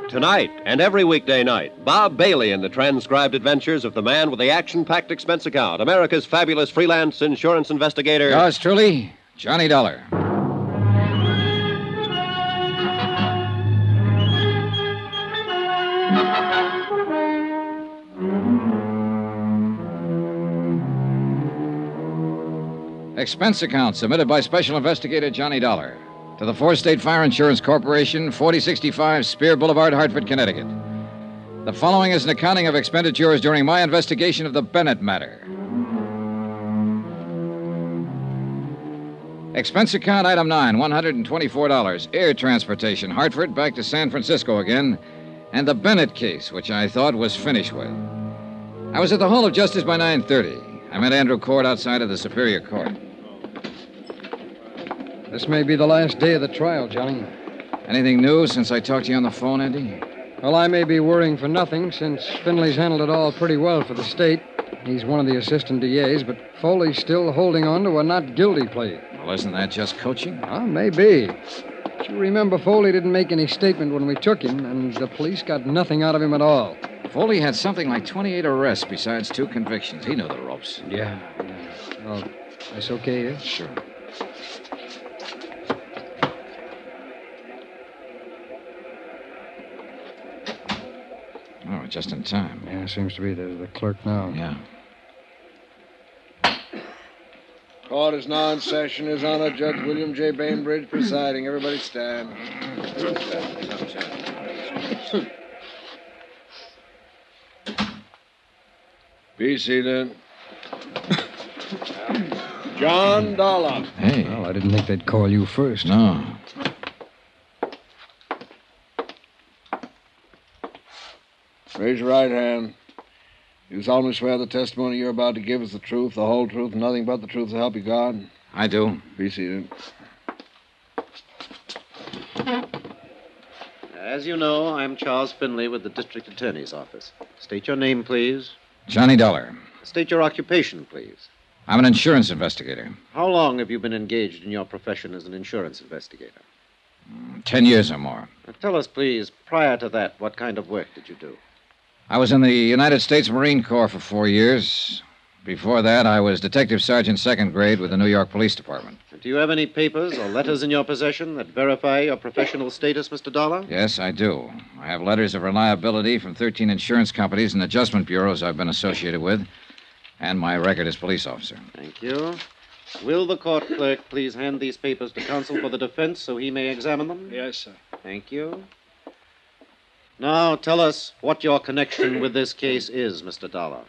Tonight and every weekday night, Bob Bailey in the transcribed adventures of the man with the action-packed expense account, America's fabulous freelance insurance investigator. Yours truly, Johnny Dollar. Expense account submitted by Special Investigator Johnny Dollar to the Four State Fire Insurance Corporation, 4065 Spear Boulevard, Hartford, Connecticut. The following is an accounting of expenditures during my investigation of the Bennett matter. Expense account item 9, $124. Air transportation, Hartford back to San Francisco again, and the Bennett case, which I thought was finished with. I was at the Hall of Justice by 9:30. I met Andrew Cord outside of the Superior Court. This may be the last day of the trial, Johnny. Anything new since I talked to you on the phone, Andy? Well, I may be worrying for nothing, since Finley's handled it all pretty well for the state. He's one of the assistant DAs, but Foley's still holding on to a not guilty plea. Well, isn't that just coaching? Well, maybe. But you remember Foley didn't make any statement when we took him, and the police got nothing out of him at all. Foley had something like 28 arrests besides 2 convictions. He knew the ropes. Yeah. Well, that's okay, yeah? Sure. Oh, just in time. Yeah, seems to be the clerk now. Yeah. Court is now in session. His Honor, Judge William J. Bainbridge presiding. Everybody stand. Be seated. John Dollar. Hey. Well, I didn't think they'd call you first. No. Raise your right hand. You solemnly swear the testimony you're about to give is the truth, the whole truth, and nothing but the truth to help you God? I do. Be seated. As you know, I'm Charles Finley with the District Attorney's Office. State your name, please. Johnny Dollar. State your occupation, please. I'm an insurance investigator. How long have you been engaged in your profession as an insurance investigator? 10 years or more. Now, tell us, please, prior to that, what kind of work did you do? I was in the United States Marine Corps for 4 years. Before that, I was Detective Sergeant 2nd grade with the New York Police Department. Do you have any papers or letters in your possession that verify your professional status, Mr. Dollar? Yes, I do. I have letters of reliability from 13 insurance companies and adjustment bureaus I've been associated with, and my record as police officer. Thank you. Will the court clerk please hand these papers to counsel for the defense so he may examine them? Yes, sir. Thank you. Now, tell us what your connection with this case is, Mr. Dollar.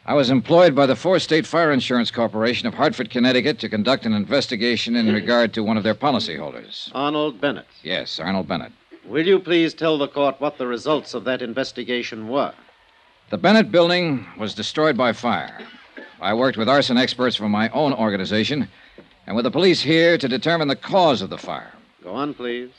I was employed by the Four State Fire Insurance Corporation of Hartford, Connecticut, to conduct an investigation in regard to one of their policyholders. Arnold Bennett. Yes, Arnold Bennett. Will you please tell the court what the results of that investigation were? The Bennett building was destroyed by fire. I worked with arson experts from my own organization and with the police here to determine the cause of the fire. Go on, please.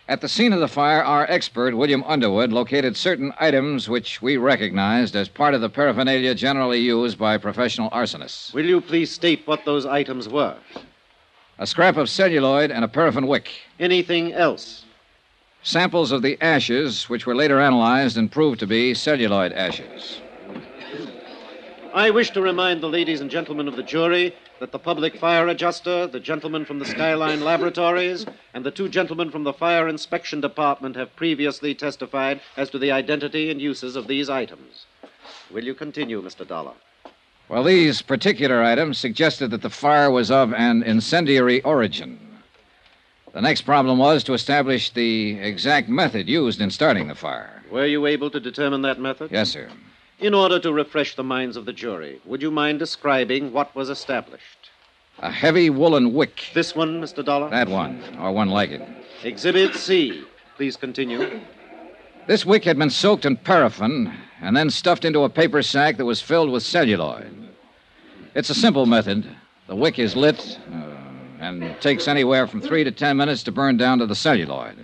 At the scene of the fire, our expert, William Underwood, located certain items which we recognized as part of the paraphernalia generally used by professional arsonists. Will you please state what those items were? A scrap of celluloid and a paraffin wick. Anything else? Samples of the ashes, which were later analyzed and proved to be celluloid ashes. I wish to remind the ladies and gentlemen of the jury that the public fire adjuster, the gentleman from the Skyline Laboratories, and the 2 gentlemen from the Fire Inspection Department have previously testified as to the identity and uses of these items. Will you continue, Mr. Dollar? Well, these particular items suggested that the fire was of an incendiary origin. The next problem was to establish the exact method used in starting the fire. Were you able to determine that method? Yes, sir. In order to refresh the minds of the jury, would you mind describing what was established? A heavy woolen wick. This one, Mr. Dollar? That one, or one like it. Exhibit C. Please continue. This wick had been soaked in paraffin and then stuffed into a paper sack that was filled with celluloid. It's a simple method. The wick is lit and takes anywhere from 3 to 10 minutes to burn down to the celluloid.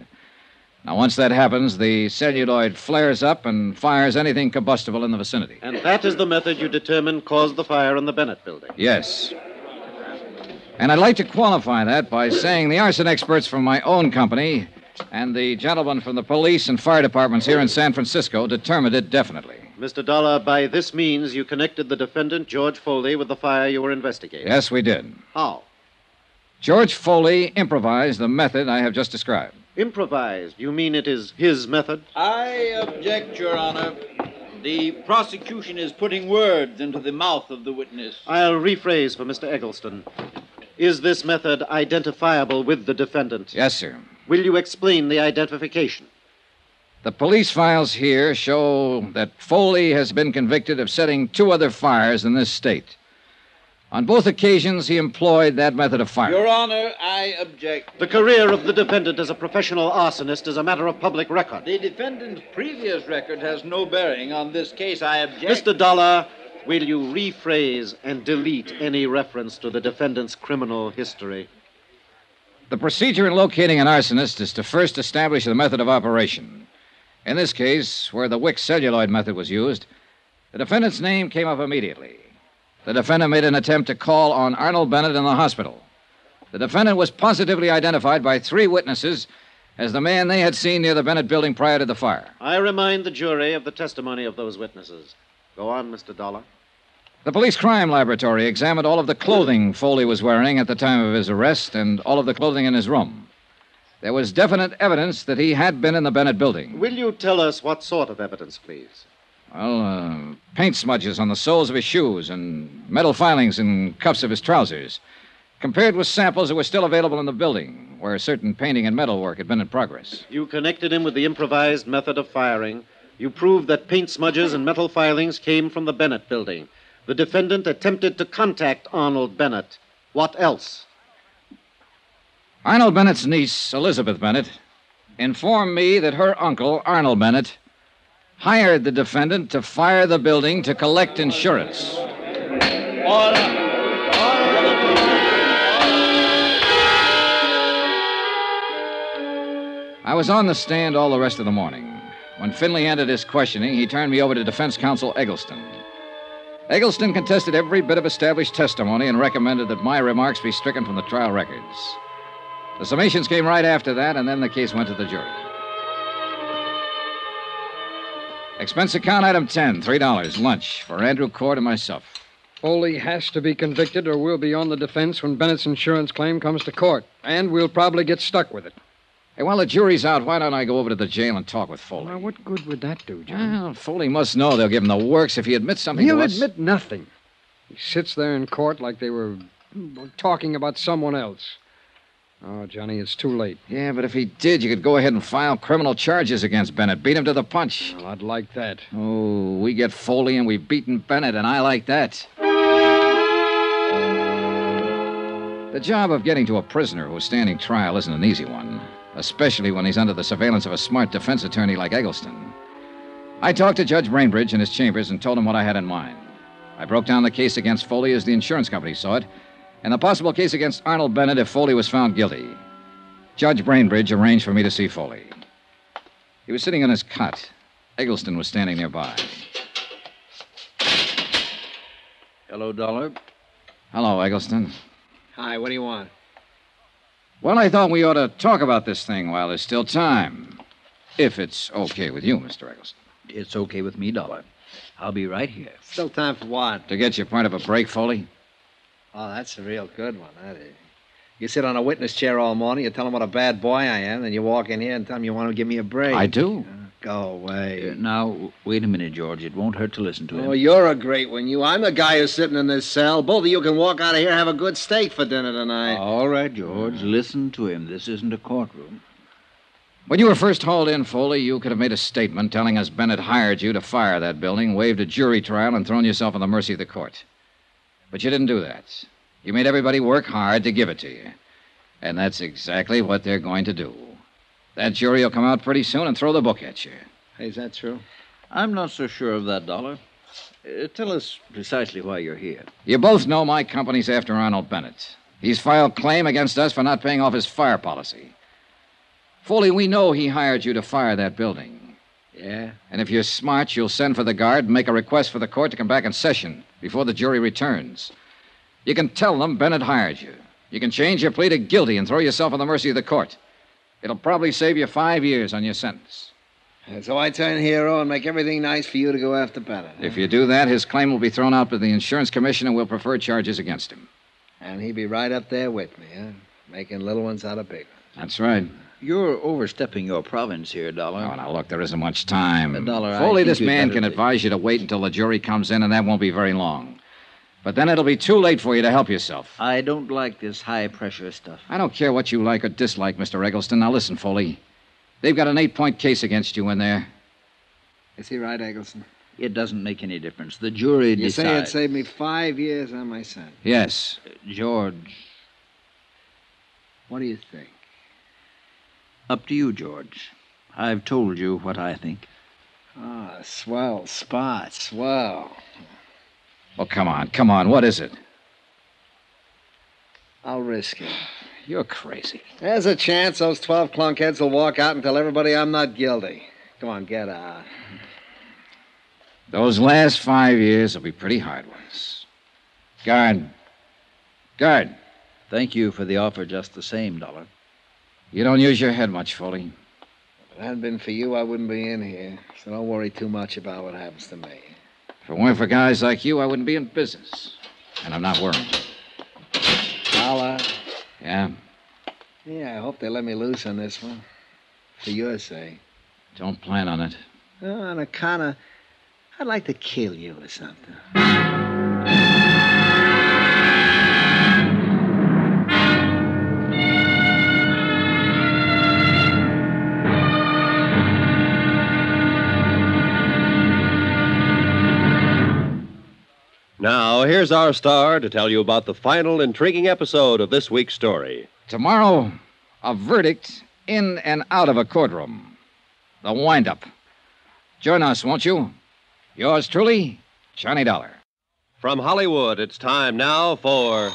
Now, once that happens, the celluloid flares up and fires anything combustible in the vicinity. And that is the method you determined caused the fire in the Bennett building? Yes. And I'd like to qualify that by saying the arson experts from my own company and the gentlemen from the police and fire departments here in San Francisco determined it definitely. Mr. Dollar, by this means, you connected the defendant, George Foley, with the fire you were investigating. Yes, we did. How? George Foley improvised the method I have just described. Improvised? You mean it is his method? I object, Your Honor. The prosecution is putting words into the mouth of the witness. I'll rephrase for Mr. Eggleston. Is this method identifiable with the defendant? Yes, sir. Will you explain the identification? The police files here show that Foley has been convicted of setting 2 other fires in this state. On both occasions, he employed that method of firing. Your Honor, I object. The career of the defendant as a professional arsonist is a matter of public record. The defendant's previous record has no bearing on this case. I object. Mr. Dollar, will you rephrase and delete any reference to the defendant's criminal history? The procedure in locating an arsonist is to first establish the method of operation. In this case, where the Wick celluloid method was used, the defendant's name came up immediately. The defendant made an attempt to call on Arnold Bennett in the hospital. The defendant was positively identified by 3 witnesses as the man they had seen near the Bennett building prior to the fire. I remind the jury of the testimony of those witnesses. Go on, Mr. Dollar. The police crime laboratory examined all of the clothing Foley was wearing at the time of his arrest and all of the clothing in his room. There was definite evidence that he had been in the Bennett building. Will you tell us what sort of evidence, please? Well, paint smudges on the soles of his shoes and metal filings and cuffs of his trousers, compared with samples that were still available in the building, where certain painting and metal work had been in progress. You connected him with the improvised method of firing. You proved that paint smudges and metal filings came from the Bennett building. The defendant attempted to contact Arnold Bennett. What else? Arnold Bennett's niece, Elizabeth Bennett, informed me that her uncle, Arnold Bennett, hired the defendant to fire the building to collect insurance. I was on the stand all the rest of the morning. When Finley ended his questioning, he turned me over to defense counsel Eggleston. Eggleston contested every bit of established testimony and recommended that my remarks be stricken from the trial records. The summations came right after that, and then the case went to the jury. Expense account item 10, $3, lunch for Andrew Cord and myself. Foley has to be convicted or we'll be on the defense when Bennett's insurance claim comes to court. And we'll probably get stuck with it. Hey, while the jury's out, why don't I go over to the jail and talk with Foley? Now, what good would that do, John? Well, Foley must know they'll give him the works if he admits something He'll to us. admit nothing. He sits there in court like they were talking about someone else. Oh, Johnny, it's too late. Yeah, but if he did, you could go ahead and file criminal charges against Bennett. Beat him to the punch. Well, I'd like that. Oh, we get Foley and we've beaten Bennett, and I like that. The job of getting to a prisoner who's standing trial isn't an easy one, especially when he's under the surveillance of a smart defense attorney like Eggleston. I talked to Judge Brainbridge in his chambers and told him what I had in mind. I broke down the case against Foley as the insurance company saw it, and the possible case against Arnold Bennett if Foley was found guilty. Judge Brainbridge arranged for me to see Foley. He was sitting on his cot. Eggleston was standing nearby. Hello, Dollar. Hello, Eggleston. Hi, what do you want? Well, I thought we ought to talk about this thing while there's still time. If it's okay with you, Mr. Eggleston. It's okay with me, Dollar. I'll be right here. Still time for what? To get your part of a break, Foley? Oh, that's a real good one, that is. You sit on a witness chair all morning, you tell them what a bad boy I am, then you walk in here and tell them you want to give me a break. I do. Go away. Now, wait a minute, George. It won't hurt to listen to him. Oh, you're a great one, you. I'm the guy who's sitting in this cell. Both of you can walk out of here and have a good steak for dinner tonight. All right, George. Listen to him. This isn't a courtroom. When you were first hauled in, Foley, you could have made a statement telling us Bennett hired you to fire that building, waived a jury trial, and thrown yourself on the mercy of the court. But you didn't do that. You made everybody work hard to give it to you. And that's exactly what they're going to do. That jury will come out pretty soon and throw the book at you. Hey, is that true? I'm not so sure of that, Dollar. Tell us precisely why you're here. You both know my company's after Arnold Bennett. He's filed claim against us for not paying off his fire policy. Foley, we know he hired you to fire that building. Yeah? And if you're smart, you'll send for the guard and make a request for the court to come back in session before the jury returns. You can tell them Bennett hired you. You can change your plea to guilty and throw yourself on the mercy of the court. It'll probably save you 5 years on your sentence. And so I turn hero and make everything nice for you to go after Bennett. Huh? If you do that, his claim will be thrown out by the insurance commission and we'll prefer charges against him. And he'd be right up there with me, huh? Making little ones out of big ones. That's right. You're overstepping your province here, Dollar. Oh, now, look, there isn't much time. Dollar, I Foley, think this you'd man better can advise you to wait until the jury comes in, and that won't be very long. But then it'll be too late for you to help yourself. I don't like this high-pressure stuff. I don't care what you like or dislike, Mr. Eggleston. Now, listen, Foley. They've got an 8-point case against you in there. Is he right, Eggleston? It doesn't make any difference. The jury You say it decides. saved me 5 years on my son. Yes. George, What do you think? up to you, George. I've told you what I think. Ah, swell spot, swell. Well, come on. What is it? I'll risk it. You're crazy. There's a chance those 12 clunkheads will walk out and tell everybody I'm not guilty. Come on, get out. Those last 5 years will be pretty hard ones. Guard. Thank you for the offer just the same, Dollar. You don't use your head much, Foley. If it hadn't been for you, I wouldn't be in here. So don't worry too much about what happens to me. If it weren't for guys like you, I wouldn't be in business. And I'm not worried. Dollar. Yeah? Yeah, I hope they let me loose on this one. For your sake. Don't plan on it. On account of... I'd like to kill you or something. Now, here's our star to tell you about the final intriguing episode of this week's story. Tomorrow, a verdict in and out of a courtroom. The wind-up. Join us, won't you? Yours truly, Johnny Dollar. From Hollywood, it's time now for...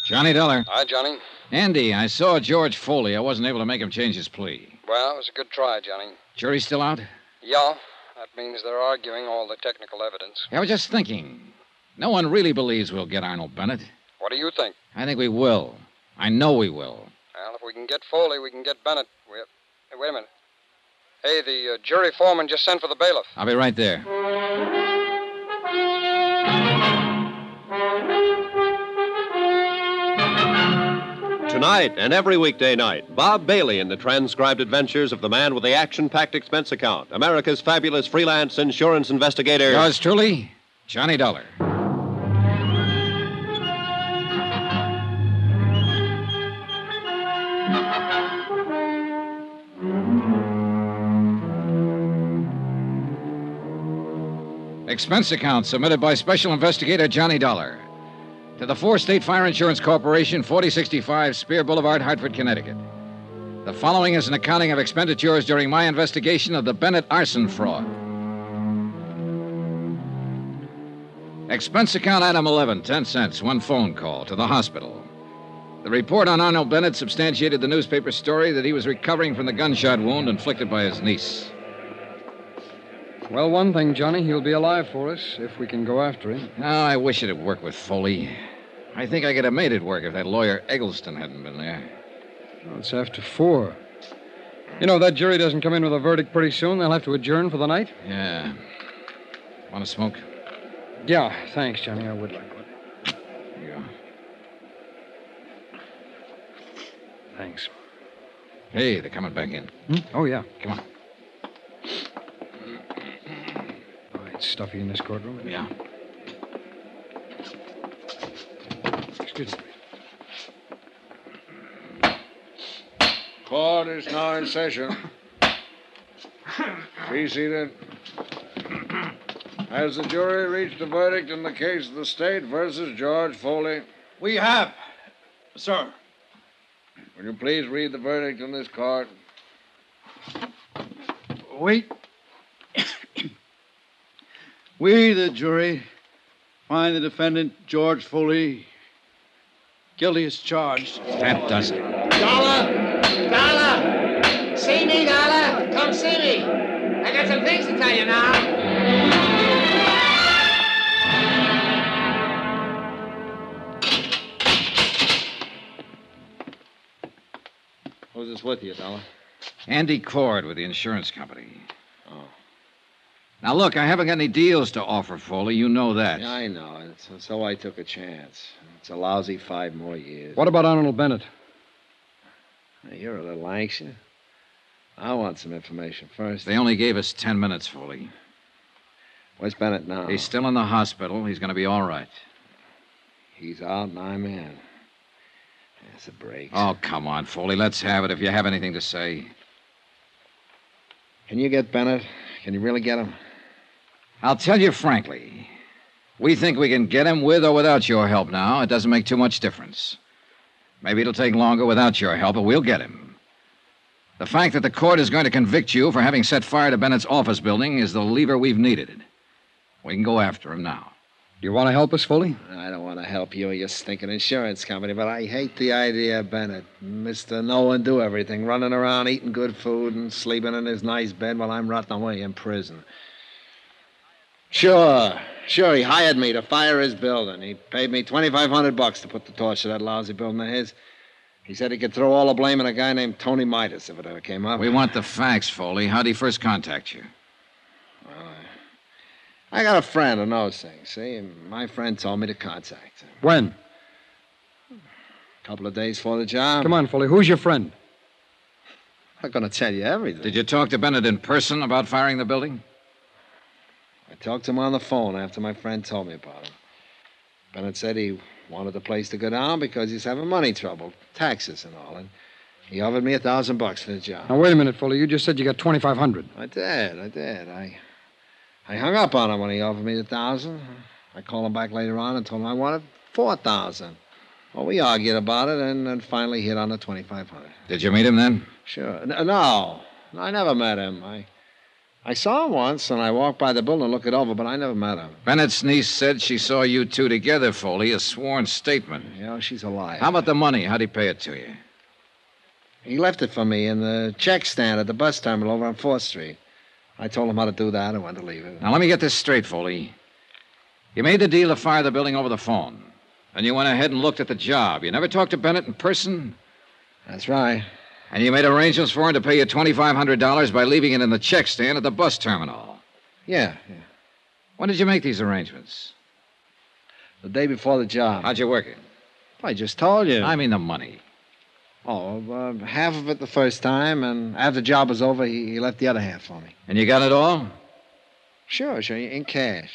Johnny Dollar. Hi, Johnny. Andy, I saw George Foley. I wasn't able to make him change his plea. Well, it was a good try, Johnny. Jury's still out? Yeah, that means they're arguing all the technical evidence. I was just thinking. No one really believes we'll get Arnold Bennett. What do you think? I think we will. I know we will. Well, if we can get Foley, we can get Bennett. Hey, wait a minute. Hey, the jury foreman just sent for the bailiff. I'll be right there. Tonight and every weekday night, Bob Bailey in the transcribed adventures of the man with the action-packed expense account, America's fabulous freelance insurance investigator. Yours truly, Johnny Dollar. Expense account submitted by Special Investigator Johnny Dollar to the 4-State Fire Insurance Corporation, 4065 Spear Boulevard, Hartford, Connecticut. The following is an accounting of expenditures during my investigation of the Bennett arson fraud. Expense account item 11, 10 cents, one phone call to the hospital. The report on Arnold Bennett substantiated the newspaper story that he was recovering from the gunshot wound inflicted by his niece. Well, one thing, Johnny, he'll be alive for us if we can go after him. Oh, I wish it'd work with Foley. I think I could have made it work if that lawyer Eggleston hadn't been there. Well, it's after 4. You know, that jury doesn't come in with a verdict pretty soon. They'll have to adjourn for the night. Yeah. Want to smoke? Yeah, thanks, Johnny. I would like one. Here you go. Thanks. Hey, they're coming back in. Oh, yeah. Come on. Oh, it's stuffy in this courtroom. Yeah. Excuse me. Court is now in session. Be seated. Has the jury reached a verdict in the case of the state versus George Foley? We have, sir. Will you please read the verdict in this court? Wait. We, the jury, find the defendant, George Foley, guilty as charged. That does it. Dollar! Dollar! See me, Dollar! Come see me! I got some things to tell you now. Who's this with you, Dollar? Andy Cord with the insurance company. Oh. Now, look, I haven't got any deals to offer, Foley. You know that. Yeah, I know. So I took a chance. It's a lousy 5 more years. What about Arnold Bennett? Hey, you're a little anxious. I want some information first. They only gave us 10 minutes, Foley. Where's Bennett now? He's still in the hospital. He's going to be all right. He's out and I'm in. That's a break. Oh, come on, Foley. Let's have it if you have anything to say. Can you get Bennett? Can you really get him? I'll tell you frankly. We think we can get him with or without your help now. It doesn't make too much difference. Maybe it'll take longer without your help, but we'll get him. The fact that the court is going to convict you for having set fire to Bennett's office building is the lever we've needed. We can go after him now. Do you want to help us, Foley? I don't want to help you or your stinking insurance company, but I hate the idea of Bennett. Mr. No-one-do everything, running around eating good food and sleeping in his nice bed while I'm rotting away in prison. Sure, he hired me to fire his building. He paid me $2,500 to put the torch to that lousy building of his. He said he could throw all the blame on a guy named Tony Midas if it ever came up. We want the facts, Foley. How'd he first contact you? Well, I got a friend who knows things, see? And my friend told me to contact him. When? A couple of days before the job. Come on, Foley. Who's your friend? I'm not going to tell you everything. Did you talk to Bennett in person about firing the building? I talked to him on the phone after my friend told me about him. Bennett said he wanted the place to go down because he's having money trouble, taxes and all. And he offered me $1,000 for the job. Now, wait a minute, Foley. You just said you got $2,500. I did. I hung up on him when he offered me the $1,000. I called him back later on and told him I wanted $4,000. Well, we argued about it and then finally hit on the $2,500. Did you meet him then? Sure. No, I never met him. I saw him once, and I walked by the building and looked it over, but I never met him. Bennett's niece said she saw you two together, Foley, a sworn statement. Yeah, she's a liar. How about the money? How'd he pay it to you? He left it for me in the check stand at the bus terminal over on 4th Street. I told him how to do that and when to leave it. Now, let me get this straight, Foley. You made the deal to fire the building over the phone. And you went ahead and looked at the job. You never talked to Bennett in person? That's right. And you made arrangements for him to pay you $2,500 by leaving it in the check stand at the bus terminal. Yeah. When did you make these arrangements? The day before the job. How'd you work it? I just told you. I mean the money. Oh, half of it the first time, and after the job was over, he left the other half for me. And you got it all? Sure, in cash.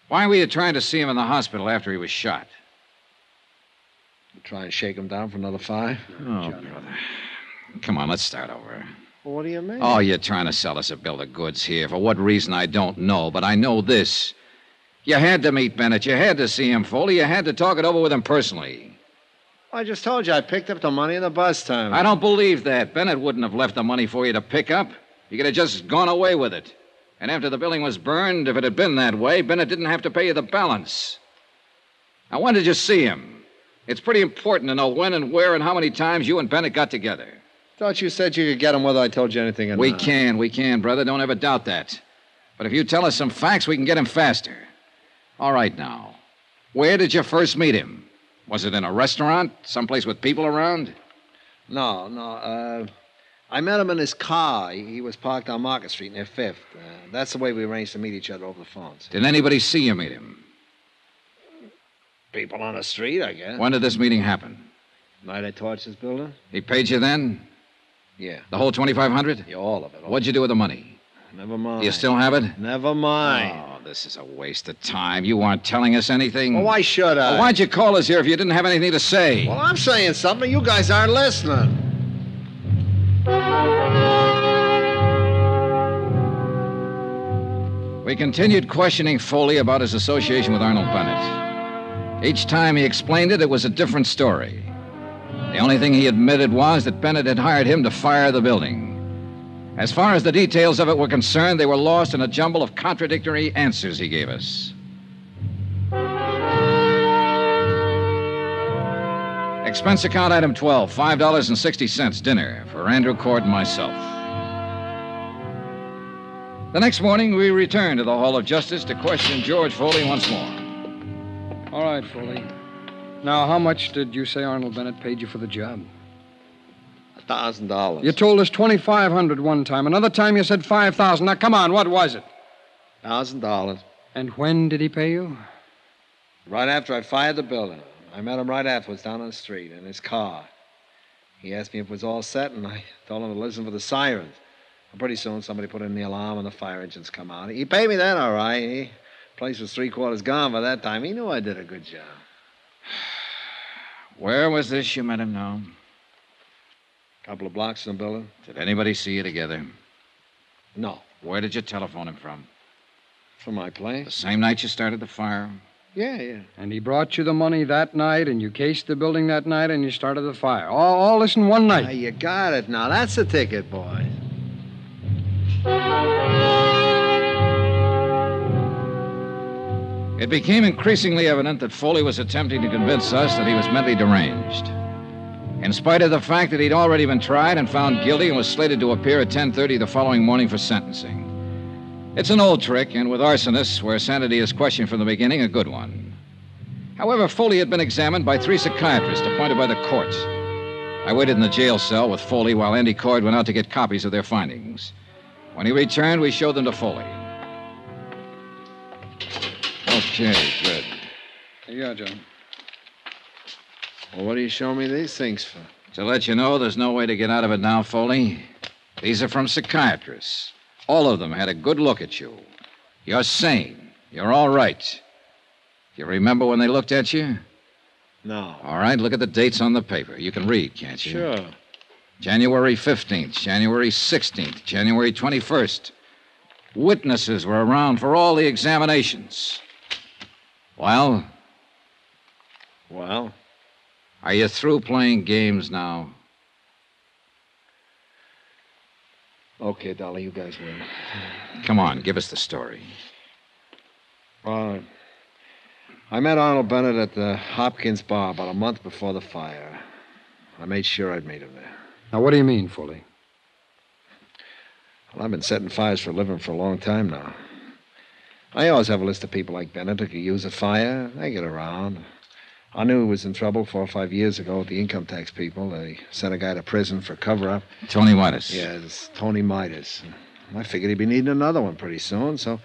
Why were you trying to see him in the hospital after he was shot? Try and shake him down for another 5? Oh, brother. Come on, let's start over. Well, what do you mean? Oh, you're trying to sell us a bill of goods here. For what reason, I don't know, but I know this. You had to meet Bennett. You had to see him, Foley. You had to talk it over with him personally. I just told you I picked up the money in the bus terminal. I don't believe that. Bennett wouldn't have left the money for you to pick up. You could have just gone away with it. And after the building was burned, if it had been that way, Bennett didn't have to pay you the balance. Now, when did you see him? It's pretty important to know when and where and how many times you and Bennett got together. Thought you said you could get him whether I told you anything or not. We can, brother. Don't ever doubt that. But if you tell us some facts, we can get him faster. All right, now. Where did you first meet him? Was it in a restaurant? Someplace with people around? No. I met him in his car. He was parked on Market Street near 5th. That's the way we arranged to meet each other over the phones. Did anybody see you meet him? People on the street, I guess. When did this meeting happen? Night I torched his building? He paid you then? Yeah. The whole $2,500? Yeah, all of it. What'd you do with the money? Never mind. Do you still have it? Never mind. Oh, this is a waste of time. You aren't telling us anything. Well, why should I? Well, why'd you call us here if you didn't have anything to say? Well, I'm saying something. You guys aren't listening. We continued questioning Foley about his association with Arnold Bennett. Each time he explained it, it was a different story. The only thing he admitted was that Bennett had hired him to fire the building. As far as the details of it were concerned, they were lost in a jumble of contradictory answers he gave us. Expense account item 12, $5.60 dinner for Andrew Cord and myself. The next morning, we returned to the Hall of Justice to question George Foley once more. All right, Foley. Now, how much did you say Arnold Bennett paid you for the job? $1,000. You told us $2,500 one time. Another time you said $5,000. Now, come on, what was it? $1,000. And when did he pay you? Right after I fired the building. I met him right afterwards down on the street in his car. He asked me if it was all set, and I told him to listen for the sirens. And pretty soon, somebody put in the alarm, and the fire engines come out. He paid me that all right. The place was three-quarters gone by that time. He knew I did a good job. Where was this you met him now? A couple of blocks from the building. Did anybody see you together? No. Where did you telephone him from? From my place. The same night you started the fire? Yeah. And he brought you the money that night, and you cased the building that night, and you started the fire. All this in one night. Now, you got it now. That's the ticket, boys. It became increasingly evident that Foley was attempting to convince us that he was mentally deranged. In spite of the fact that he'd already been tried and found guilty and was slated to appear at 10:30 the following morning for sentencing. It's an old trick, and with arsonists, where sanity is questioned from the beginning, a good one. However, Foley had been examined by 3 psychiatrists appointed by the courts. I waited in the jail cell with Foley while Andy Cord went out to get copies of their findings. When he returned, we showed them to Foley. Okay, good. Here you are, John. Well, what are you showing me these things for? To let you know there's no way to get out of it now, Foley. These are from psychiatrists. All of them had a good look at you. You're sane. You're all right. You remember when they looked at you? No. All right, look at the dates on the paper. You can read, can't you? Sure. January 15th, January 16th, January 21st. Witnesses were around for all the examinations. Well? Well? Are you through playing games now? Okay, Dolly, you guys win. Come on, give us the story. I met Arnold Bennett at the Hopkins bar about a month before the fire. I made sure I'd meet him there. Now, what do you mean, Foley? Well, I've been setting fires for a living for a long time now. I always have a list of people like Bennett who could use a fire. They get around. I knew he was in trouble 4 or 5 years ago with the income tax people. They sent a guy to prison for cover-up. Tony Midas. Yes, Tony Midas. I figured he'd be needing another one pretty soon, so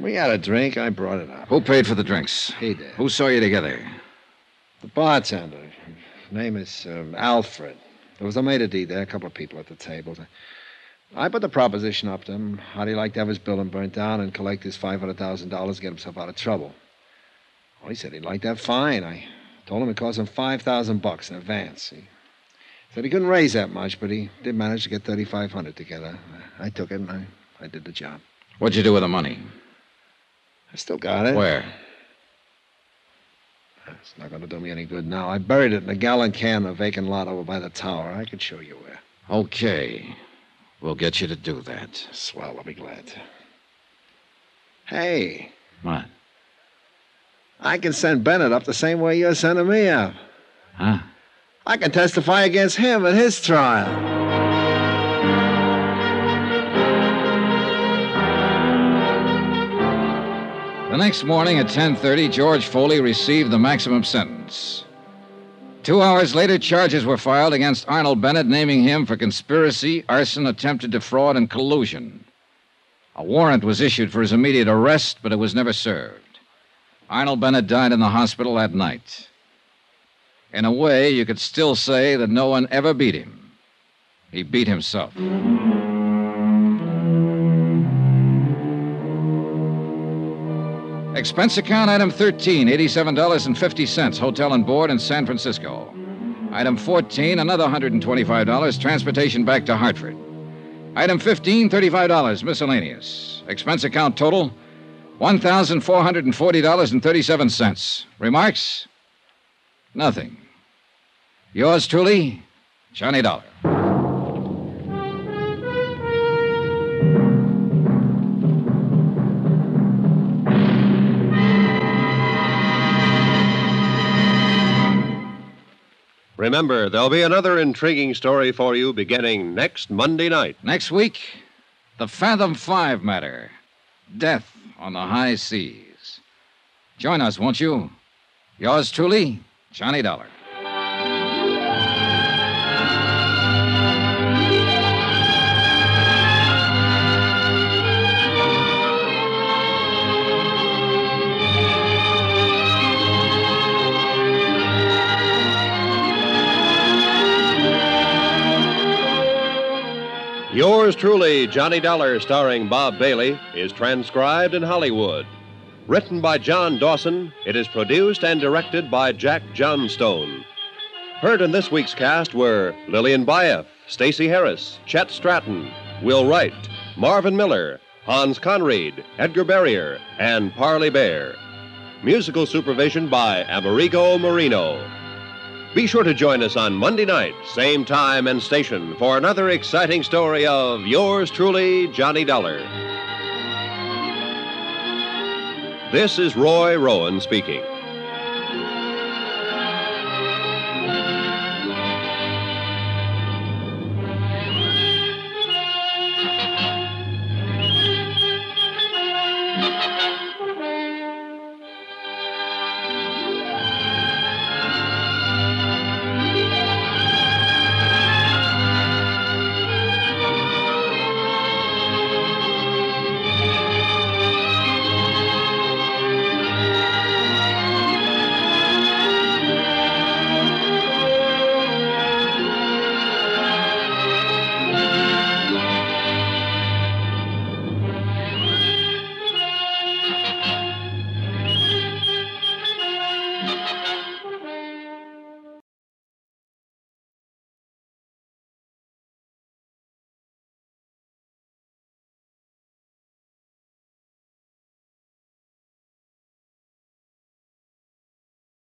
we had a drink. I brought it up. Who paid for the drinks? He did. Who saw you together? The bartender. His name is Alfred. There was a maitre d' there, a couple of people at the table. I put the proposition up to him. How'd he like to have his building burnt down and collect his $500,000 to get himself out of trouble? Well, he said he'd like that fine. I told him it cost him $5,000 in advance. He said he couldn't raise that much, but he did manage to get $3,500 together. I took it, and I did the job. What'd you do with the money? I still got it. Where? It's not going to do me any good now. I buried it in a gallon can in a vacant lot over by the tower. I could show you where. Okay. We'll get you to do that. Swell, I'll be glad to. Hey. What? I can send Bennett up the same way you're sending me up. Huh? I can testify against him at his trial. The next morning at 10:30, George Foley received the maximum sentence. 2 hours later, charges were filed against Arnold Bennett, naming him for conspiracy, arson, attempted defraud, and collusion. A warrant was issued for his immediate arrest, but it was never served. Arnold Bennett died in the hospital that night. In a way, you could still say that no one ever beat him. He beat himself. Expense account item 13, $87.50, hotel and board in San Francisco. Item 14, another $125, transportation back to Hartford. Item 15, $35, miscellaneous. Expense account total, $1,440.37. Remarks? Nothing. Yours truly, Johnny Dollar. Remember, there'll be another intriguing story for you beginning next Monday night. Next week, the Fathom 5 matter. Death on the high seas. Join us, won't you? Yours truly, Johnny Dollar. Yours truly, Johnny Dollar, starring Bob Bailey, is transcribed in Hollywood. Written by John Dawson, it is produced and directed by Jack Johnstone. Heard in this week's cast were Lillian Baeff, Stacey Harris, Chet Stratton, Will Wright, Marvin Miller, Hans Conried, Edgar Barrier, and Parley Bear. Musical supervision by Amerigo Marino. Be sure to join us on Monday night, same time and station, for another exciting story of yours truly, Johnny Dollar. This is Roy Rowan speaking.